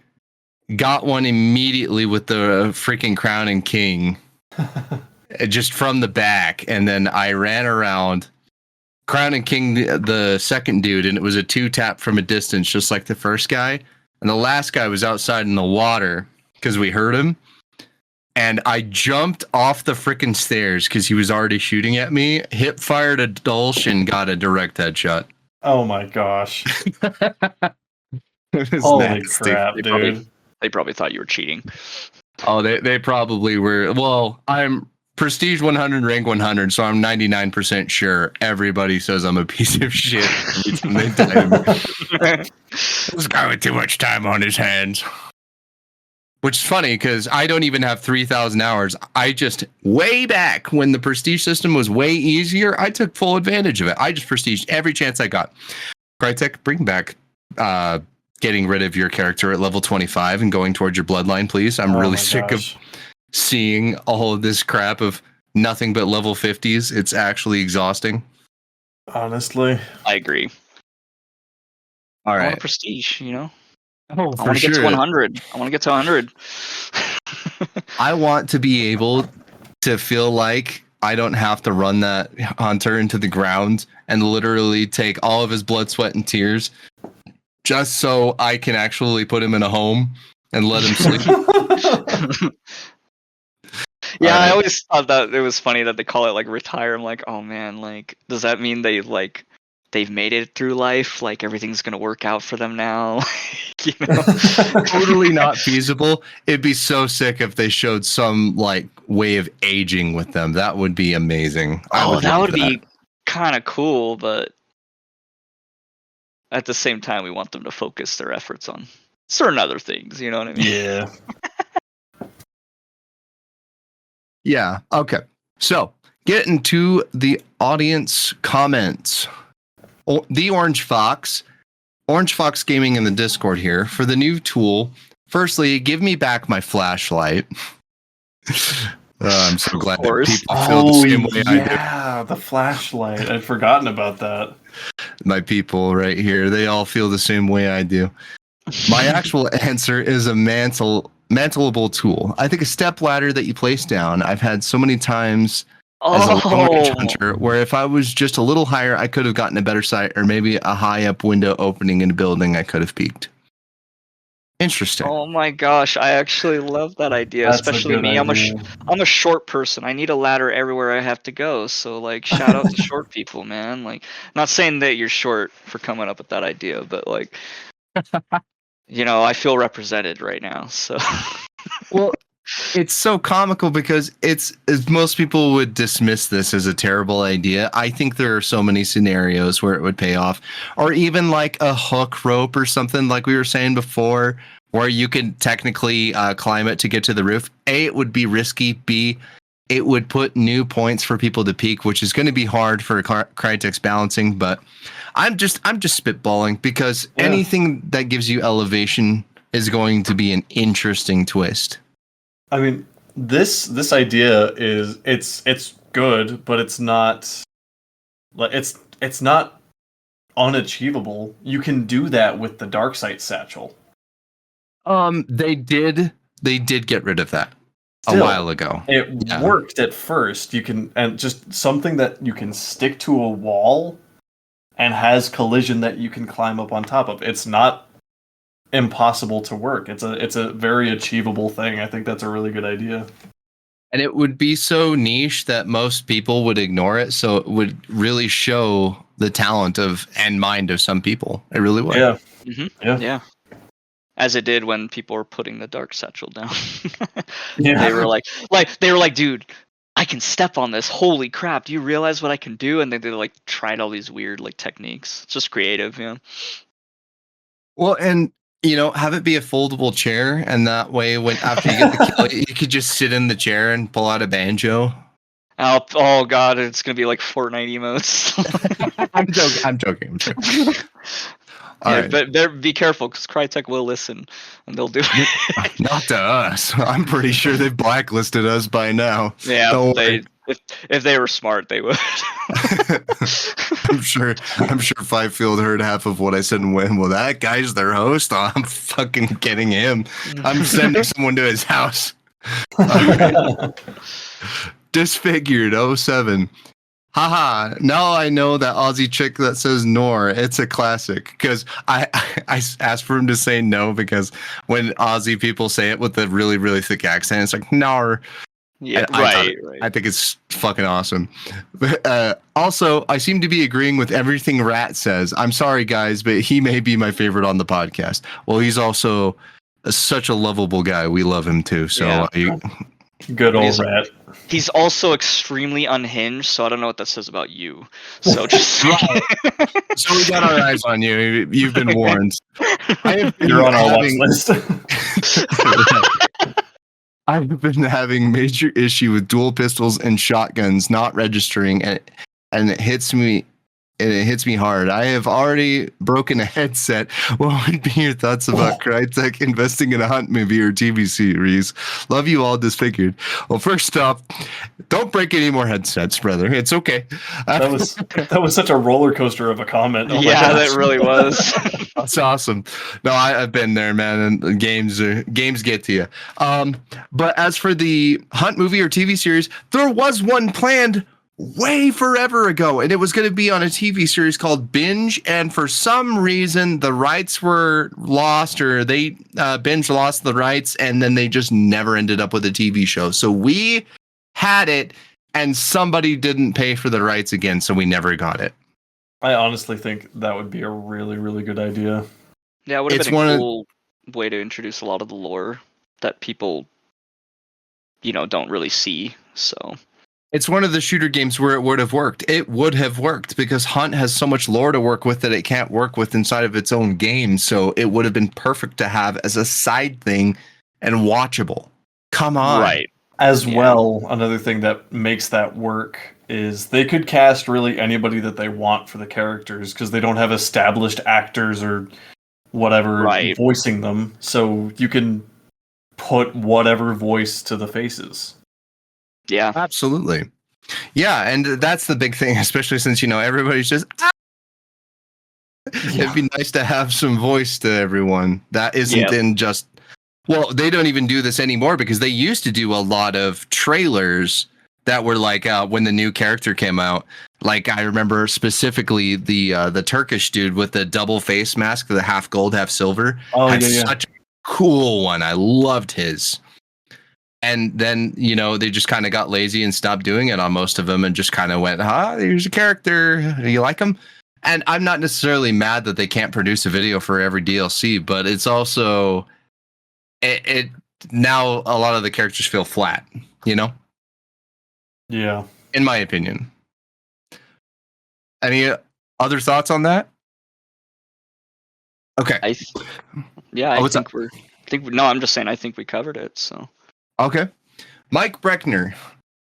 got one immediately with the freaking Crown and King just from the back. And then I ran around Crown and King, the second dude, and it was a 2-tap from a distance, just like the first guy. And the last guy was outside in the water because we heard him. And I jumped off the freaking stairs because he was already shooting at me, hip fired a Dolch, and got a direct headshot. Oh my gosh. It was Holy nasty. crap, dude. They probably thought you were cheating. Oh, they probably were. Well, I'm Prestige 100, rank 100, so I'm 99% sure everybody says I'm a piece of shit every time they die to me. This guy with too much time on his hands. Which is funny because I don't even have 3,000 hours. I just, way back when the Prestige system was way easier, I took full advantage of it. I just prestiged every chance I got. Crytek, bring back getting rid of your character at level 25 and going towards your bloodline, please. I'm really sick of seeing all of this crap of nothing but level 50s. It's actually exhausting. Honestly. I agree. All I right. want a prestige, you know? Oh, I want to get to 100. I want to get to 100. I want to be able to feel like I don't have to run that hunter into the ground and literally take all of his blood, sweat, and tears just so I can actually put him in a home and let him sleep. Yeah, I always thought that it was funny that they call it like retire. I'm like, oh man, like, does that mean they've made it through life? Like everything's gonna work out for them now? You know? Totally not feasible. It'd be so sick if they showed some like way of aging with them. That would be amazing. That would be kind of cool, but at the same time, we want them to focus their efforts on certain other things. You know what I mean? Yeah. Yeah. Okay. So getting to the audience comments. The Orange Fox Gaming in the Discord here for the new tool. Firstly, give me back my flashlight. I'm so glad that people feel the same way I do. Yeah, the flashlight. I'd forgotten about that. My people right here, they all feel the same way I do. My actual answer is a mantleable tool. I think a step ladder that you place down. I've had so many times as a long-range hunter where if I was just a little higher, I could have gotten a better sight, or maybe a high-up window opening in a building I could have peeked. Interesting. Oh my gosh, I actually love that idea. That's Especially me. I'm a short person. I need a ladder everywhere I have to go. So like, shout out to short people, man. Like, not saying that you're short for coming up with that idea, but like, you know, I feel represented right now. So, well, it's so comical because it's as most people would dismiss this as a terrible idea. I think there are so many scenarios where it would pay off, or even like a hook rope or something like we were saying before, where you could technically climb it to get to the roof. A, it would be risky. B, it would put new points for people to peak, which is going to be hard for Crytek's balancing. But I'm just spitballing because anything that gives you elevation is going to be an interesting twist. I mean, this idea is it's good, but it's not like it's not unachievable. You can do that with the Darksight satchel. They did get rid of that a while ago. It worked at first. You can, and just something that you can stick to a wall and has collision that you can climb up on top of. It's not impossible to work. It's a very achievable thing. I think that's a really good idea. And it would be so niche that most people would ignore it. So it would really show the talent of and mind of some people. It really would. Yeah. Yeah. As it did when people were putting the dark satchel down. Yeah. They were like, dude, I can step on this. Holy crap! Do you realize what I can do? And then they like tried all these weird like techniques. It's just creative, yeah. Well, and have it be a foldable chair, and that way, when after you get the kill, you could just sit in the chair and pull out a banjo. Oh god, it's gonna be like Fortnite emotes. I'm joking. All Yeah, right. but be careful because Crytek will listen and they'll do it. Not to us. I'm pretty sure they've blacklisted us by now. Yeah, Don't worry. if they were smart, they would. I'm sure Fivefield heard half of what I said and went, well, that guy's their host. Oh, I'm fucking getting him. I'm sending someone to his house. Disfigured 07. Haha, now I know that Aussie chick that says Nor. It's a classic. Because I asked for him to say no, because when Aussie people say it with a really, really thick accent, it's like Nor. Yeah, right. Right. I think it's fucking awesome. Also, I seem to be agreeing with everything Rat says. I'm sorry, guys, but he may be my favorite on the podcast. Well, he's also such a lovable guy. We love him too. So Good old Rat. He's also extremely unhinged, so I don't know what that says about you. So just So we got our eyes on you. You've been warned. You're on our watch list. I've been having major issue with dual pistols and shotguns not registering, and it hits me. And it hits me hard. I have already broken a headset. What would be your thoughts about Crytek investing in a Hunt movie or TV series? Love you all, Disfigured. Well, first off, don't break any more headsets, brother. It's okay. That was such a roller coaster of a comment. Oh yeah, that really was. That's awesome. No, I've been there, man. And games get to you. But as for the Hunt movie or TV series, there was one planned way forever ago, and it was going to be on a TV series called Binge, and for some reason the rights were lost, or they Binge lost the rights, and then they just never ended up with a TV show. So we had it, and somebody didn't pay for the rights again, so we never got it. I honestly think that would be a really, really good idea. Yeah, it would have been a cool way to introduce a lot of the lore that people, don't really see. So it's one of the shooter games where it would have worked. It would have worked because Hunt has so much lore to work with that it can't work with inside of its own game. So it would have been perfect to have as a side thing and watchable. Come on. Right. Well, another thing that makes that work is they could cast really anybody that they want for the characters because they don't have established actors or whatever voicing them. So you can put whatever voice to the faces. Yeah, absolutely. Yeah, and that's the big thing, especially since everybody's just. It'd be nice to have some voice to everyone. That isn't in just. Well, they don't even do this anymore because they used to do a lot of trailers that were like when the new character came out. Like I remember specifically the Turkish dude with the double face mask, the half gold, half silver. Oh, had such a cool one. I loved his. And then, they just kind of got lazy and stopped doing it on most of them and just kind of went, here's a character. Do you like him? And I'm not necessarily mad that they can't produce a video for every DLC, but it's also, it now a lot of the characters feel flat, Yeah. In my opinion. Any other thoughts on that? Okay. I'm just saying I think we covered it, so. Okay. Mike Breckner.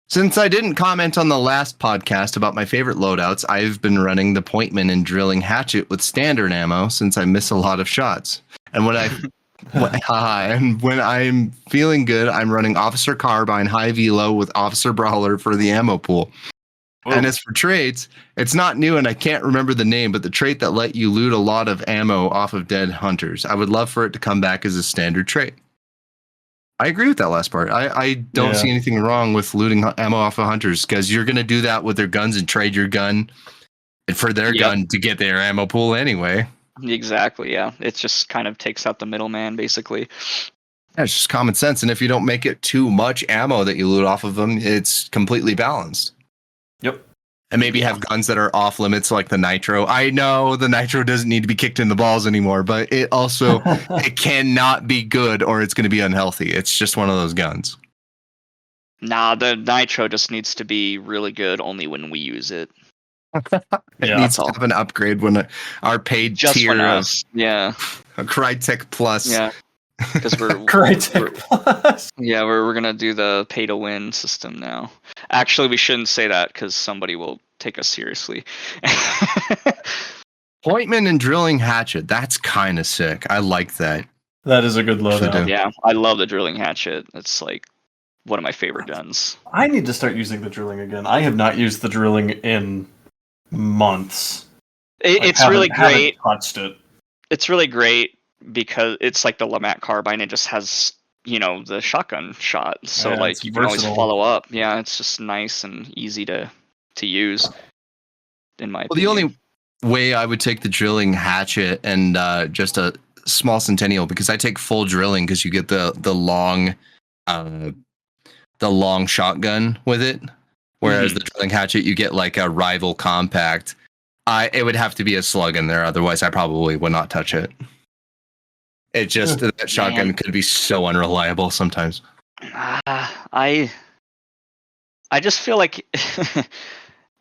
Since I didn't comment on the last podcast about my favorite loadouts, I've been running the Pointman and drilling hatchet with standard ammo since I miss a lot of shots. And when I'm feeling good, I'm running Officer Carbine High Velo with Officer Brawler for the ammo pool. Whoa. And as for traits, it's not new and I can't remember the name, but the trait that let you loot a lot of ammo off of dead hunters. I would love for it to come back as a standard trait. I agree with that last part. I don't see anything wrong with looting ammo off of hunters because you're going to do that with their guns and trade your gun for their gun to get their ammo pool anyway. Exactly, yeah. It just kind of takes out the middleman, basically. Yeah, it's just common sense. And if you don't make it too much ammo that you loot off of them, it's completely balanced. Yep. And maybe have guns that are off limits like the nitro. I know the nitro doesn't need to be kicked in the balls anymore, but it also it cannot be good or it's going to be unhealthy. It's just one of those guns. Nah, the nitro just needs to be really good only when we use it. It needs to have an upgrade when our paid Just tier when of us. Yeah. a Crytek Plus. Yeah. Because we're Crytek Plus. Yeah, we're gonna do the pay to win system now. Actually, we shouldn't say that because somebody will take us seriously. Appointment and drilling hatchet. That's kind of sick. I like that. That is a good loadout. Yeah, I love the drilling hatchet. It's like one of my favorite guns. I need to start using the drilling again. I have not used the drilling in months. It's really great. Haven't touched it. It's really great because it's like the Lamat carbine. It just has, the shotgun shot. So Yeah, like you can always follow up. Yeah, it's just nice and easy to use. In my opinion. The only way I would take the drilling hatchet and just a small centennial, because I take full drilling because you get the long shotgun with it, whereas the drilling hatchet you get like a rival compact. It would have to be a slug in there, otherwise I probably would not touch it. It just that shotgun could be so unreliable sometimes. I just feel like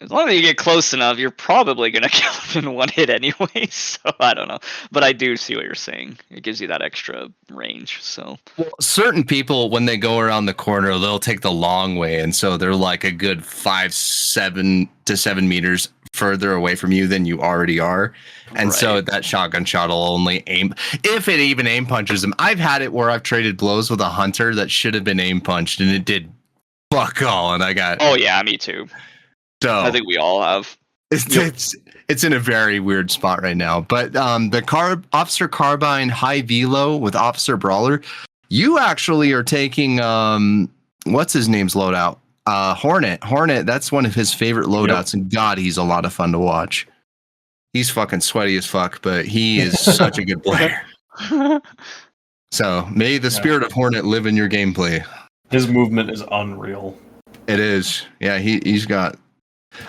as long as you get close enough, you're probably gonna kill him in one hit anyway. So I don't know, but I do see what you're saying. It gives you that extra range. So certain people, when they go around the corner, they'll take the long way, and so they're like a good 7 meters further away from you than you already are, and so that shotgun shot will only aim if it even aim punches them. I've had it where I've traded blows with a hunter that should have been aim punched, and it did fuck all, and I got. Oh yeah, me too. So I think we all have. It's in a very weird spot right now, but the officer carbine high velo with officer brawler, you actually are taking what's his name's loadout? Hornet, that's one of his favorite loadouts, and God, he's a lot of fun to watch. He's fucking sweaty as fuck, but he is such a good player. So may the spirit of Hornet live in your gameplay. His movement is unreal. It is. Yeah, he's got.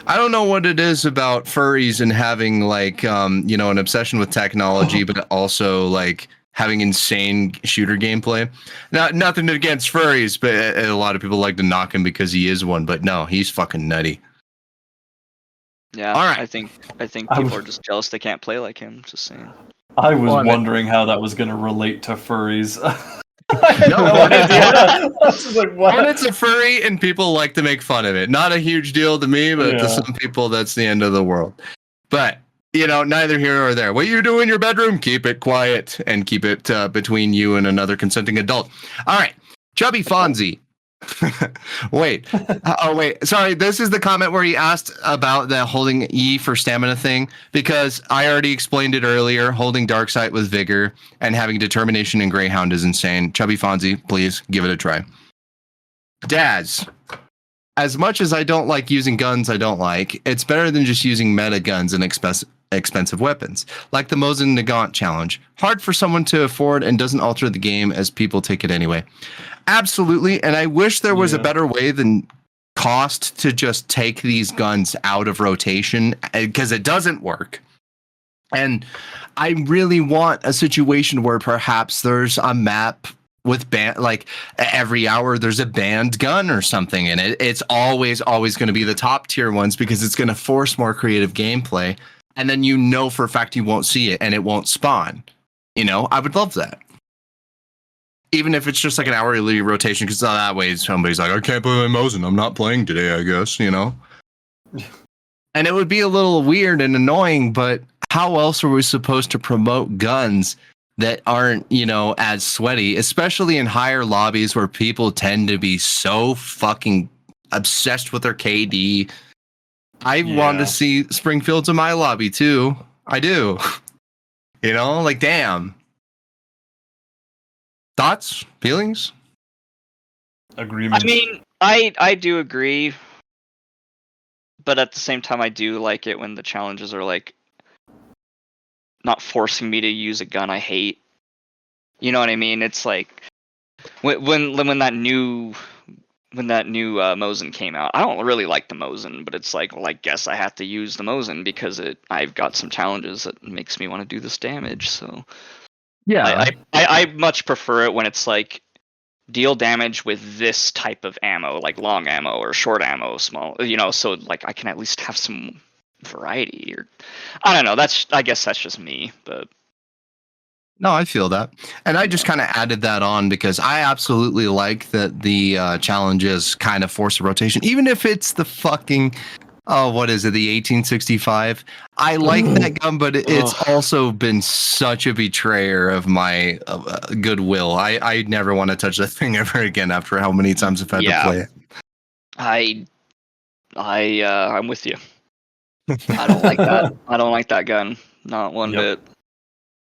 I don't know what it is about furries and having like an obsession with technology, but also like having insane shooter gameplay. Nothing against furries, but a lot of people like to knock him because he is one. But no, he's fucking nutty. Yeah, all right. I think people are just jealous they can't play like him. Just saying. I was wondering how that was going to relate to furries. Hornet's a furry, and people like to make fun of it. Not a huge deal to me, but to some people, that's the end of the world. But neither here nor there. What you do in your bedroom, keep it quiet and keep it between you and another consenting adult. All right, Chubby Fonzie. Wait. Sorry, this is the comment where he asked about the holding E for stamina thing, because I already explained it earlier. Holding Dark Sight with Vigor and having Determination in Greyhound is insane. Chubby Fonzie, please give it a try. Daz, as much as I don't like using guns it's better than just using meta guns and expensive weapons, like the Mosin Nagant challenge. Hard for someone to afford and doesn't alter the game as people take it anyway. Absolutely, and I wish there was a better way than cost to just take these guns out of rotation, because it doesn't work. And I really want a situation where perhaps there's a map with like every hour there's a banned gun or something in it. It's always going to be the top tier ones, because it's going to force more creative gameplay, and then for a fact you won't see it and it won't spawn. I would love that. Even if it's just like an hourly rotation, because that way somebody's like, I can't play my Mosin, I'm not playing today, I guess, And it would be a little weird and annoying, but how else are we supposed to promote guns that aren't, as sweaty, especially in higher lobbies where people tend to be so fucking obsessed with their KD. I want to see Springfields in my lobby too. I do. Damn. Thoughts? Feelings? Agreement. I mean, I do agree, but at the same time, I do like it when the challenges are like not forcing me to use a gun I hate. You know what I mean? It's like when that new Mosin came out, I don't really like the Mosin, but it's like, well, I guess I have to use the Mosin because I've got some challenges that makes me want to do this damage. So I much prefer it when it's like deal damage with this type of ammo, like long ammo or short ammo, small, so like I can at least have some variety. Or I don't know. I guess that's just me, but. No, I feel that. And I just kind of added that on because I absolutely like that the challenges kind of force a rotation, even if it's the fucking, what is it, the 1865? I like that gun, but it's also been such a betrayer of my goodwill. I never want to touch that thing ever again after how many times I've had to play it. I'm with you. I don't like that. I don't like that gun. Not one bit.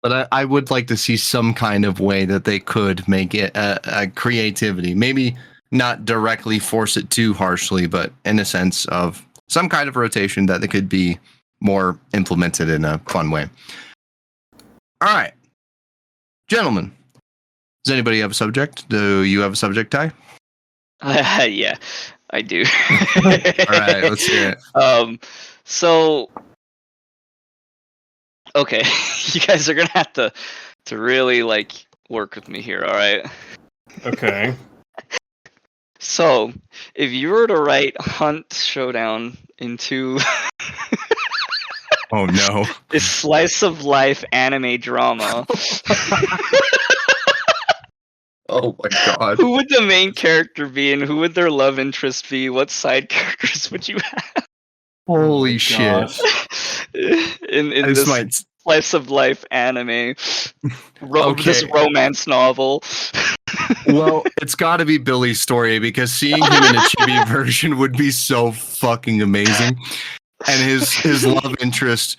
But I would like to see some kind of way that they could make it a creativity. Maybe not directly force it too harshly, but in a sense of some kind of rotation that it could be more implemented in a fun way. All right. Gentlemen, does anybody have a subject? Do you have a subject, Ty? Yeah, I do. All right, let's hear it. So... Okay, you guys are gonna have to really like work with me here, all right? Okay. So, if you were to write Hunt Showdown into oh no, a slice of life anime drama, oh my god, who would the main character be, and who would their love interest be? What side characters would you have? Holy shit! in this slice of life anime, this romance novel. Well, it's got to be Billy's story because seeing him in a chibi version would be so fucking amazing. And his love interest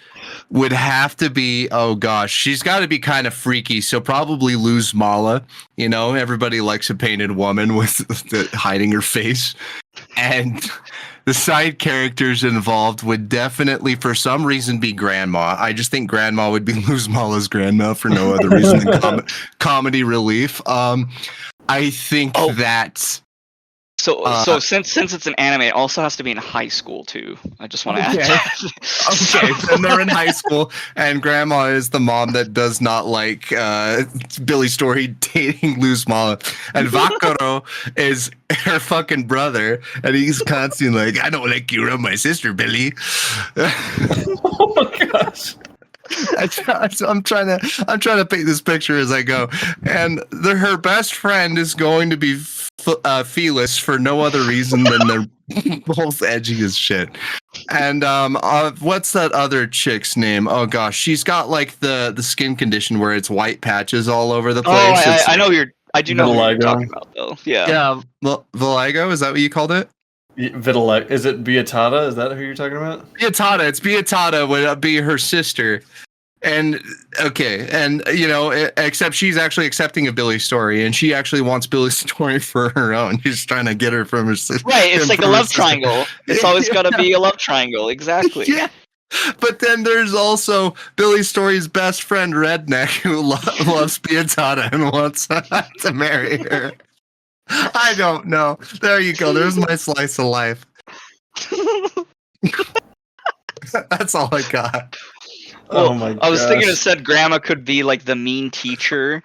would have to be, oh gosh, she's got to be kind of freaky. So probably Luz Mala. Everybody likes a painted woman with hiding her face. And the side characters involved would definitely, for some reason, be Grandma. I just think Grandma would be Luz Mala's grandma for no other reason than comedy relief. I think that. So since it's an anime, it also has to be in high school too. I just want to add. Okay, then they're in high school, and Grandma is the mom that does not like Billy's story dating Luz Mala, and Vakoro is her fucking brother, and he's constantly like, "I don't like you around my sister, Billy." Oh my gosh. I'm trying to paint this picture as I go, and her best friend is going to be Felis for no other reason than they're both edgy as shit. And what's that other chick's name? Oh gosh, she's got like the skin condition where it's white patches all over the place. Oh, I know I do know what you're talking about though. Yeah. Vitiligo, is that what you called it? Vitiligo. Is it Beatada? Is that who you're talking about? Beatada. It's Beatada would be her sister. And okay, and except she's actually accepting of Billy's story, and she actually wants Billy's story for her own. She's trying to get her from her sister. Right, it's like a love triangle. It's always got to be a love triangle, exactly. Yeah, but then there's also Billy's story's best friend, Redneck, who loves Beatada and wants to marry her. I don't know. There you go. There's my slice of life. That's all I got. Well, oh my gosh. I was thinking it said Grandma could be like the mean teacher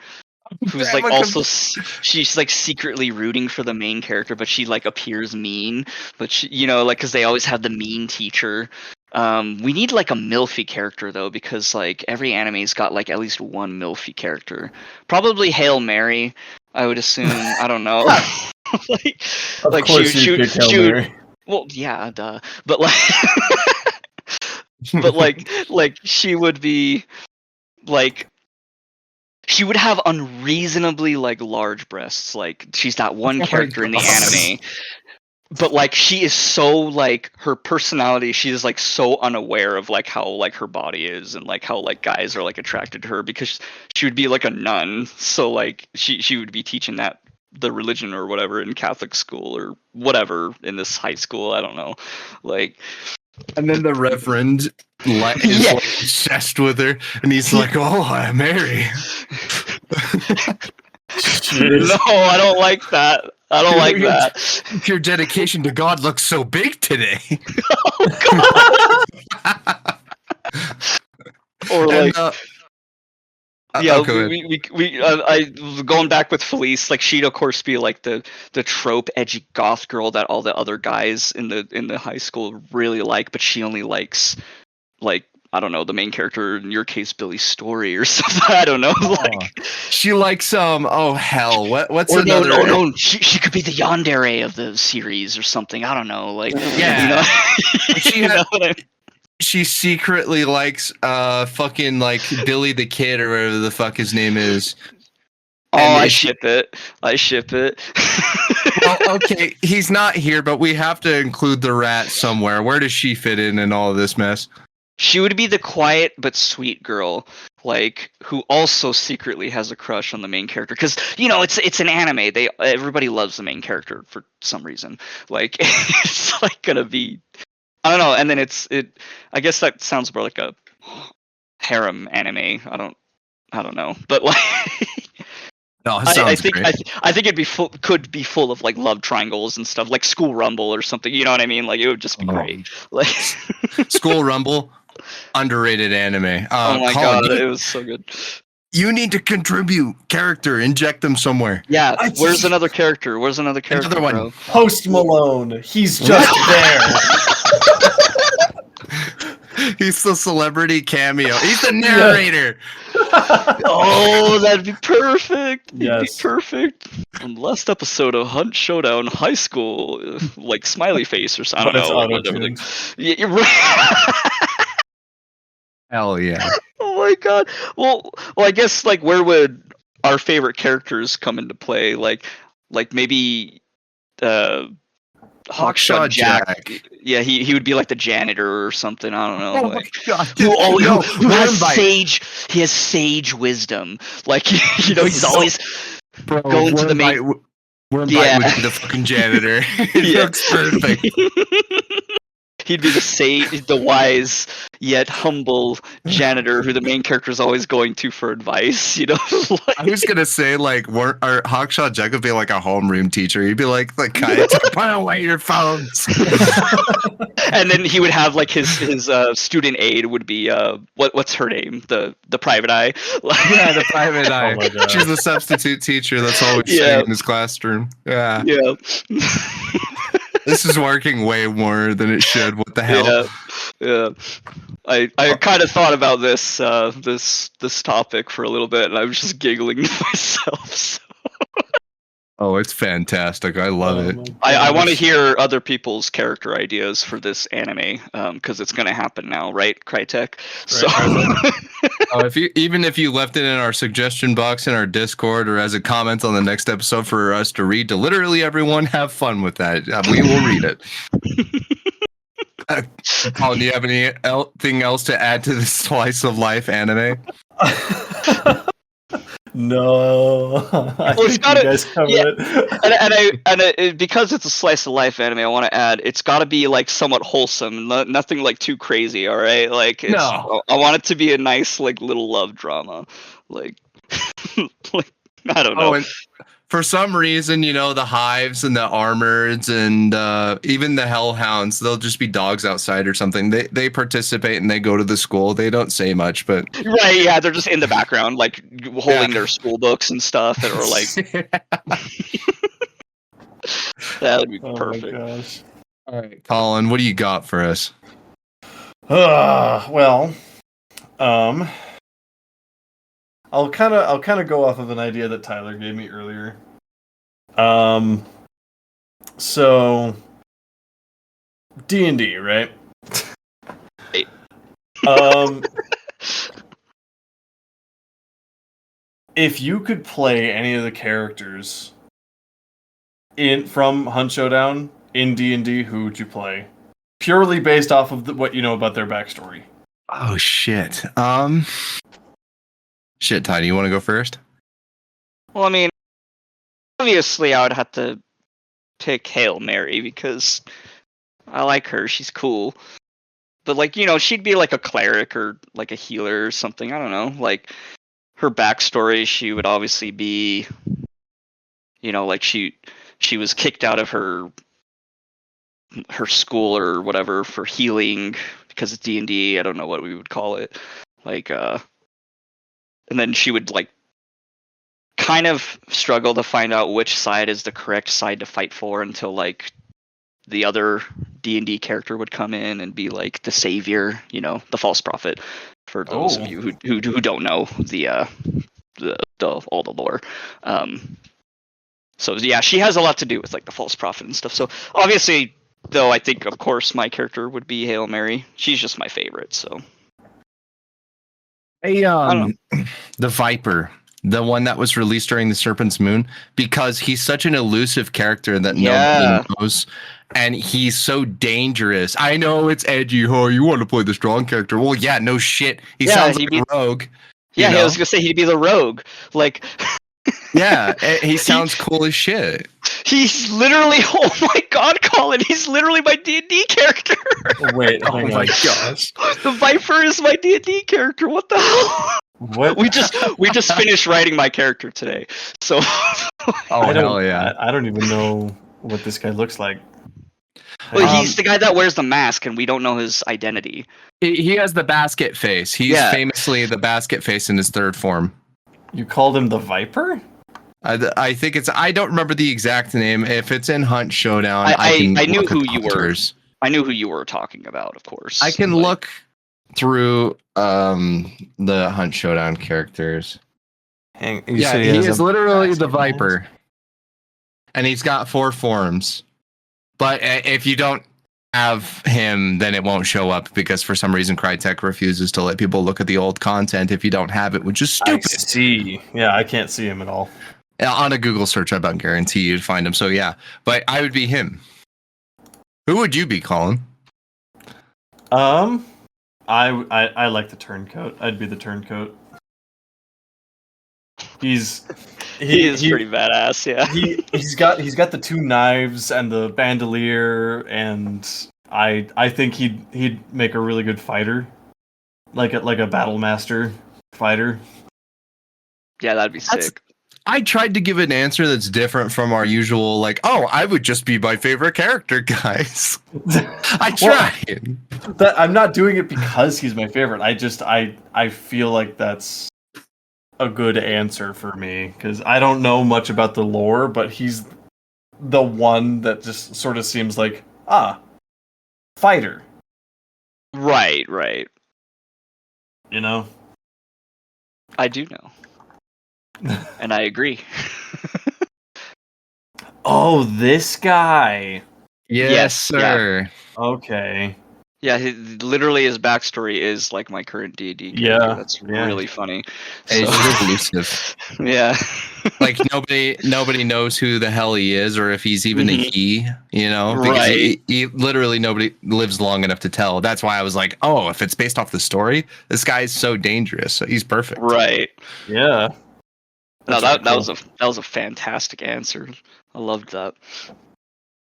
who's like also she's like secretly rooting for the main character, but she like appears mean. But she, like because they always have the mean teacher. We need like a milfy character though, because like every anime's got like at least one milfy character. Probably Hail Mary, I would assume. I don't know. like she would. Well, yeah, duh. But like. But like she would be like she would have unreasonably like large breasts. Like she's that one character in the anime. But like she is so like her personality, she is like so unaware of like how like her body is and like how like guys are like attracted to her because she would be like a nun. So like she would be teaching the religion or whatever in Catholic school or whatever in this high school. I don't know. Like and then the Reverend is like obsessed with her, and he's like, "Oh, I'm Mary." Jeez. No, I don't like that. I don't like that. Your dedication to God looks so big today. Or like, And, yeah, okay. I going back with Felice, like she'd of course be like the trope edgy goth girl that all the other guys in the high school really like, but she only likes like, I don't know, the main character, in your case Billy's story or something. I don't know. Like, she likes oh hell, what's or another? no, she could be the yandere of the series or something. I don't know. Like, Yeah. you know, She you had- know what I mean? She secretly likes fucking like Billy the Kid or whatever the fuck his name is. Oh, And I if she- ship it. I ship it. Well, okay, he's not here, but we have to include the rat somewhere. Where does she fit in all of this mess? She would be the quiet but sweet girl, like who also secretly has a crush on the main character. Because you know it's an anime. Everybody loves the main character for some reason. Like it's like gonna be, I don't know. And then I guess that sounds more like a harem anime. I don't know. But like No, it I sounds think great. I think could be full of like love triangles and stuff, like School Rumble or something. You know what I mean? Like it would just be great. Like School Rumble, underrated anime. oh my Colin, god, it was so good. you need to contribute character, inject them somewhere. Yeah, where's another character? Where's another character, Another one. bro? Post Malone. He's just there. He's the celebrity cameo. He's the narrator. Oh, that'd be perfect. He'd Yes. be perfect. On the last episode of Hunt Showdown High School, like smiley face or something. I But it's don't know. Whatever. auto-tuned. Yeah, you're right. Hell yeah. Oh my god. Well, I guess like where would our favorite characters come into play? Like maybe Hawkshot Jack. Yeah, he would be like the janitor or something. I don't know. Oh like, my god. who has Wormbite. sage? He has sage wisdom. Like you know, he's So- always Bro, going to the main. Wormbite Yeah. would be the fucking janitor. It Yeah. looks perfect. He'd be the wise yet humble janitor who the main character is always going to for advice. You know, like, I was gonna say like our Hawkshot Jack would be like a homeroom teacher. He'd be like the guy to put away your phones. and then he would have like his student aide would be what's her name, the private eye. Yeah, the private eye. Oh my God. She's the substitute teacher that's always Yeah. staying in his classroom. Yeah. Yeah. This is working way more than it should. What the hell? Yeah. I kind of thought about this this topic for a little bit, and I was just giggling to myself. So. Oh, it's fantastic. I love Oh it. my I want to gosh. hear other people's character ideas for this anime, because it's going to happen now, right, Crytek? So Oh, if you left it in our suggestion box in our Discord or as a comment on the next episode for us to read to literally everyone, have fun with that. We will read it. Colin, do you have anything else to add to this slice of life anime? No, I Well, it's think gotta- you guys covered yeah. it. because it's a slice of life anime, I want to add it's got to be like somewhat wholesome, nothing like too crazy. All right, like No. I want it to be a nice like little love drama, like like I don't know. Oh, and for some reason, you know, the hives and the armoreds and even the hellhounds, they'll just be dogs outside or something. They participate and they go to the school. They don't say much, but Right, yeah, they're just in the background, like holding their school books and stuff, or like that would be Oh my perfect. gosh. All right, Colin, what do you got for us? Well, I'll kind of go off of an idea that Tyler gave me earlier. So D&D, right? Hey. If you could play any of the characters from Hunt Showdown in D&D, who would you play? Purely based off of what you know about their backstory. Oh shit. Shit, Ty, do you want to go first? Well, I mean, obviously, I would have to pick Hail Mary because I like her. She's cool. But, like, you know, she'd be like a cleric or like a healer or something. I don't know. Like, her backstory, she would obviously be you know, like she was kicked out of her school or whatever for healing because it's D&D. I don't know what we would call it. Like and then she would like kind of struggle to find out which side is the correct side to fight for until like the other D&D character would come in and be like the savior, you know, the false prophet. For those of you who don't know the all the lore. So yeah, she has a lot to do with like the false prophet and stuff. So obviously, though, I think of course my character would be Hail Mary. She's just my favorite. So Hey, the Viper, the one that was released during the Serpent's Moon, because he's such an elusive character that nobody knows, and he's so dangerous. I know it's edgy. Oh, you want to play the strong character? Well, yeah, no shit. He sounds like a rogue. Yeah, I was gonna say he'd be the rogue. Like, yeah, he sounds cool as shit. He's literally, oh my god, Colin, he's literally my D&D character. Wait, oh my gosh. The Viper is my D&D character. What the hell? What? We just finished writing my character today. So hell yeah. I don't even know what this guy looks like. Well, he's the guy that wears the mask and we don't know his identity. He has the basket face. He's famously the basket face in his third form. You called him the Viper? I think it's. I don't remember the exact name. If it's in Hunt Showdown, I knew who you were. I knew who you were talking about. Of course, I can look through the Hunt Showdown characters. He is literally the Viper, and he's got 4 forms. But if you don't have him, then it won't show up because for some reason Crytek refuses to let people look at the old content if you don't have it, which is stupid. I see. Yeah, I can't see him at all. On a Google search, I about guarantee you'd find him. So yeah, but I would be him. Who would you be, Colin? I like the turncoat. I'd be the turncoat. He is pretty badass. Yeah. He's got the 2 knives and the bandolier, and I think he'd make a really good fighter, like a battle master fighter. Yeah, that'd be sick. I tried to give an answer that's different from our usual, like, oh, I would just be my favorite character, guys. I tried. I'm not doing it because he's my favorite. I feel like that's a good answer for me because I don't know much about the lore, but he's the one that just sort of seems like fighter. Right. You know? I do know. And I agree. Oh, this guy. Yes, sir. Yeah. Okay. Yeah, literally his backstory is like my current D&D character. Yeah, that's really funny. It's elusive. Yeah. Like nobody knows who the hell he is or if he's even a he, you know? Because he literally nobody lives long enough to tell. That's why I was like, oh, if it's based off the story, this guy is so dangerous. So he's perfect. Right. Yeah. No, that was a fantastic answer. I loved that.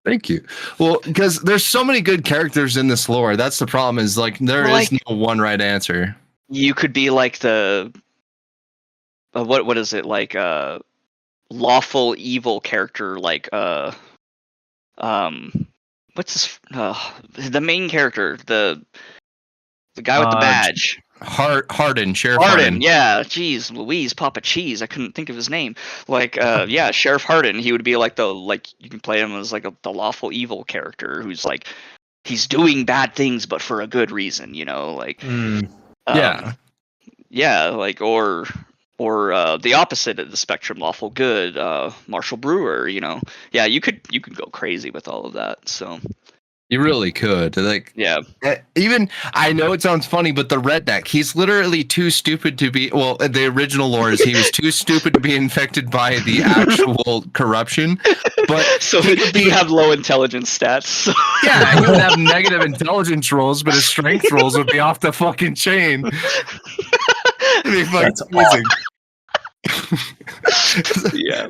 Thank you. Well, because there's so many good characters in this lore. That's the problem. Is like there is no one right answer. You could be like the what is it like lawful evil character like what's his the main character the guy with the badge. Sheriff Hardin. Yeah, geez, Louise, Papa Cheese. I couldn't think of his name. Like, yeah, Sheriff Hardin. He would be like you can play him as like the lawful evil character who's like he's doing bad things but for a good reason, you know, like like or the opposite of the spectrum, lawful good, Marshall Brewer, you know. Yeah, you could go crazy with all of that. So you really could. Like, yeah. Even I know it sounds funny, but the redneck, he's literally too stupid to be. Well, the original lore is he was too stupid to be infected by the actual corruption. But so he have low intelligence stats. So. Yeah, he would have negative intelligence rolls, but his strength rolls would be off the fucking chain. It'd be fucking amazing. Yeah.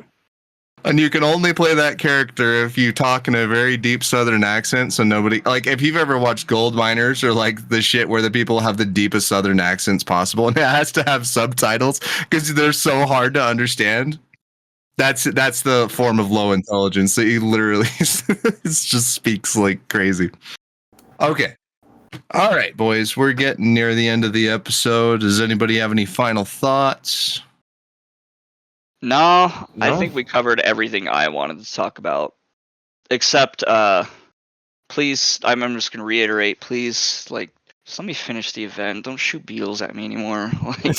And you can only play that character if you talk in a very deep Southern accent. So nobody, like, if you've ever watched Gold Miners or like the shit where the people have the deepest Southern accents possible, and it has to have subtitles because they're so hard to understand. That's the form of low intelligence. He literally just speaks like crazy. Okay. All right, boys. We're getting near the end of the episode. Does anybody have any final thoughts? No, I No? think we covered everything I wanted to talk about. Except, please, I'm just gonna reiterate, please, like, just let me finish the event. Don't shoot beetles at me anymore. Like,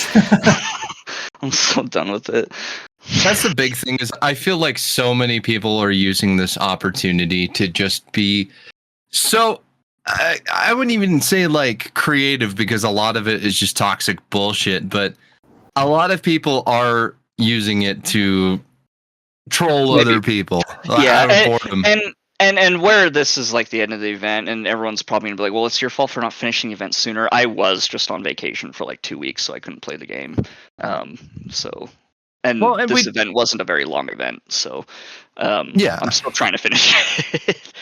I'm so done with it. That's the big thing is I feel like so many people are using this opportunity to just be so I wouldn't even say like creative because a lot of it is just toxic bullshit, but a lot of people are using it to troll Maybe. other people Yeah, out of boredom. and where this is like the end of the event, and everyone's probably gonna be like, "Well, it's your fault for not finishing the event sooner." I was just on vacation for like 2 weeks, so I couldn't play the game. So, and Well, and this event wasn't a very long event, so Yeah. I'm still trying to finish it.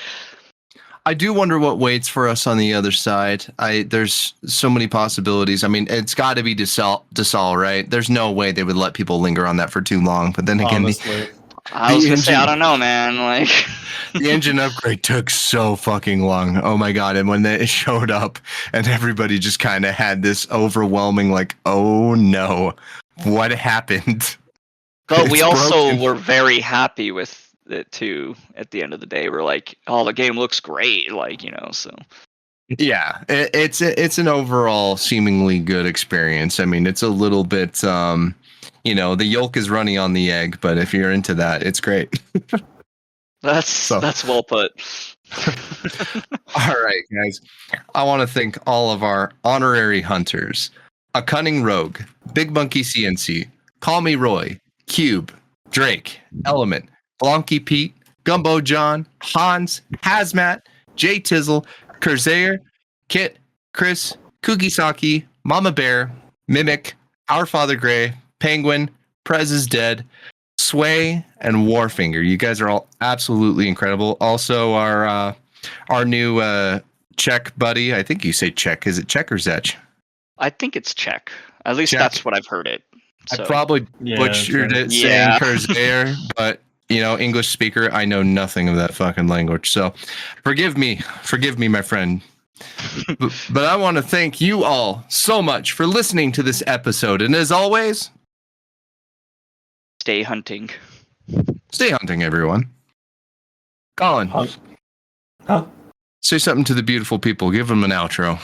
I do wonder what waits for us on the other side. There's so many possibilities. I mean, it's got to be Desal, right? There's no way they would let people linger on that for too long. But then again, Honestly. I was The gonna say, I engine- don't know, man. Like, the engine upgrade took so fucking long. Oh my god! And when it showed up, and everybody just kind of had this overwhelming, like, oh no, what happened? but we It's also broken. were very happy with it too. At the end of the day, we're like, "Oh, the game looks great!" Like, so. Yeah, it's an overall seemingly good experience. I mean, it's a little bit, the yolk is running on the egg, but if you're into that, it's great. That's well put. All right, guys. I want to thank all of our honorary hunters: A Cunning Rogue, Big Monkey CNC, Call Me Roy, Cube, Drake, Element, Blonky Pete, Gumbo John, Hans, Hazmat, Jay Tizzle, Kurzair, Kit, Chris, Kugisaki, Mama Bear, Mimic, Our Father Gray, Penguin, Prez is Dead, Sway, and Warfinger. You guys are all absolutely incredible. Also, our new Czech buddy. I think you say Czech. Is it Czech or Zech? I think it's Czech. At least Czech. that's what I've heard it. So. I probably butchered it saying Kurzair, but English speaker, I know nothing of that fucking language. So forgive me, my friend. But I want to thank you all so much for listening to this episode. And as always, stay hunting. Stay hunting, everyone. Colin, Huh? say something to the beautiful people. Give them an outro.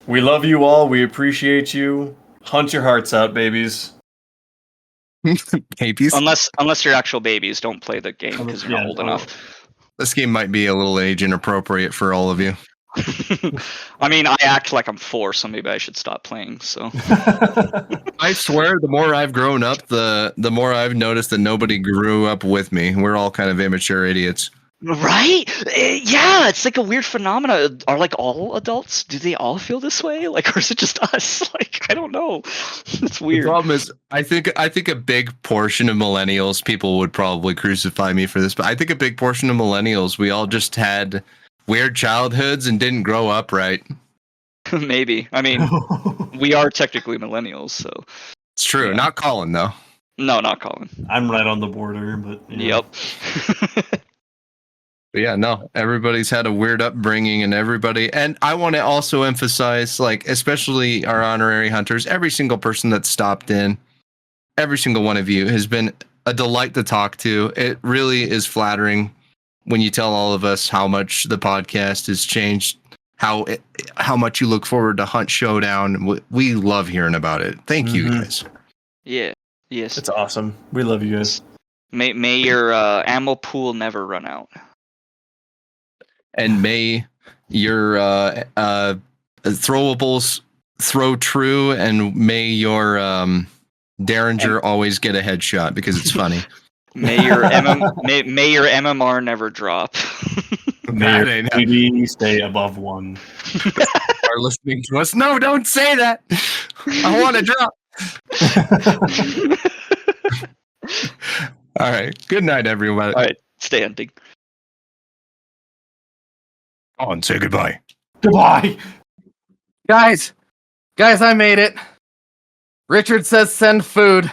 We love you all. We appreciate you. Hunt your hearts out, babies. Babies. Unless you're actual babies, don't play the game because you're not old enough. This game might be a little age inappropriate for all of you. I mean, I act like I'm 4, so maybe I should stop playing. So I swear, the more I've grown up, the more I've noticed that nobody grew up with me. We're all kind of immature idiots. right? Yeah, it's like a weird phenomena. Are like all adults? Do they all feel this way? Like, or is it just us? Like, I don't know. It's weird. The problem is, I think a big portion of millennials, people would probably crucify me for this, but I think a big portion of millennials, we all just had weird childhoods and didn't grow up right. Maybe. I mean, we are technically millennials, so. It's true. Yeah. Not Colin, though. No, not Colin. I'm right on the border, but Yep. But yeah, no, everybody's had a weird upbringing and I want to also emphasize, like, especially our honorary hunters, every single person that stopped in, every single one of you has been a delight to talk to. It really is flattering when you tell all of us how much the podcast has changed, how much you look forward to Hunt Showdown. We love hearing about it. Thank you guys. Yeah. Yes. it's awesome. We love you guys. May your ammo pool never run out. And may your throwables throw true, and may your Derringer always get a headshot because it's funny. May your may your MMR never drop. May your PD stay above 1. Are listening to us? No, don't say that. I want to drop. All right. Good night, everyone. All right. Stay hunting. On, say goodbye. Goodbye. Guys, I made it. Richard says send food.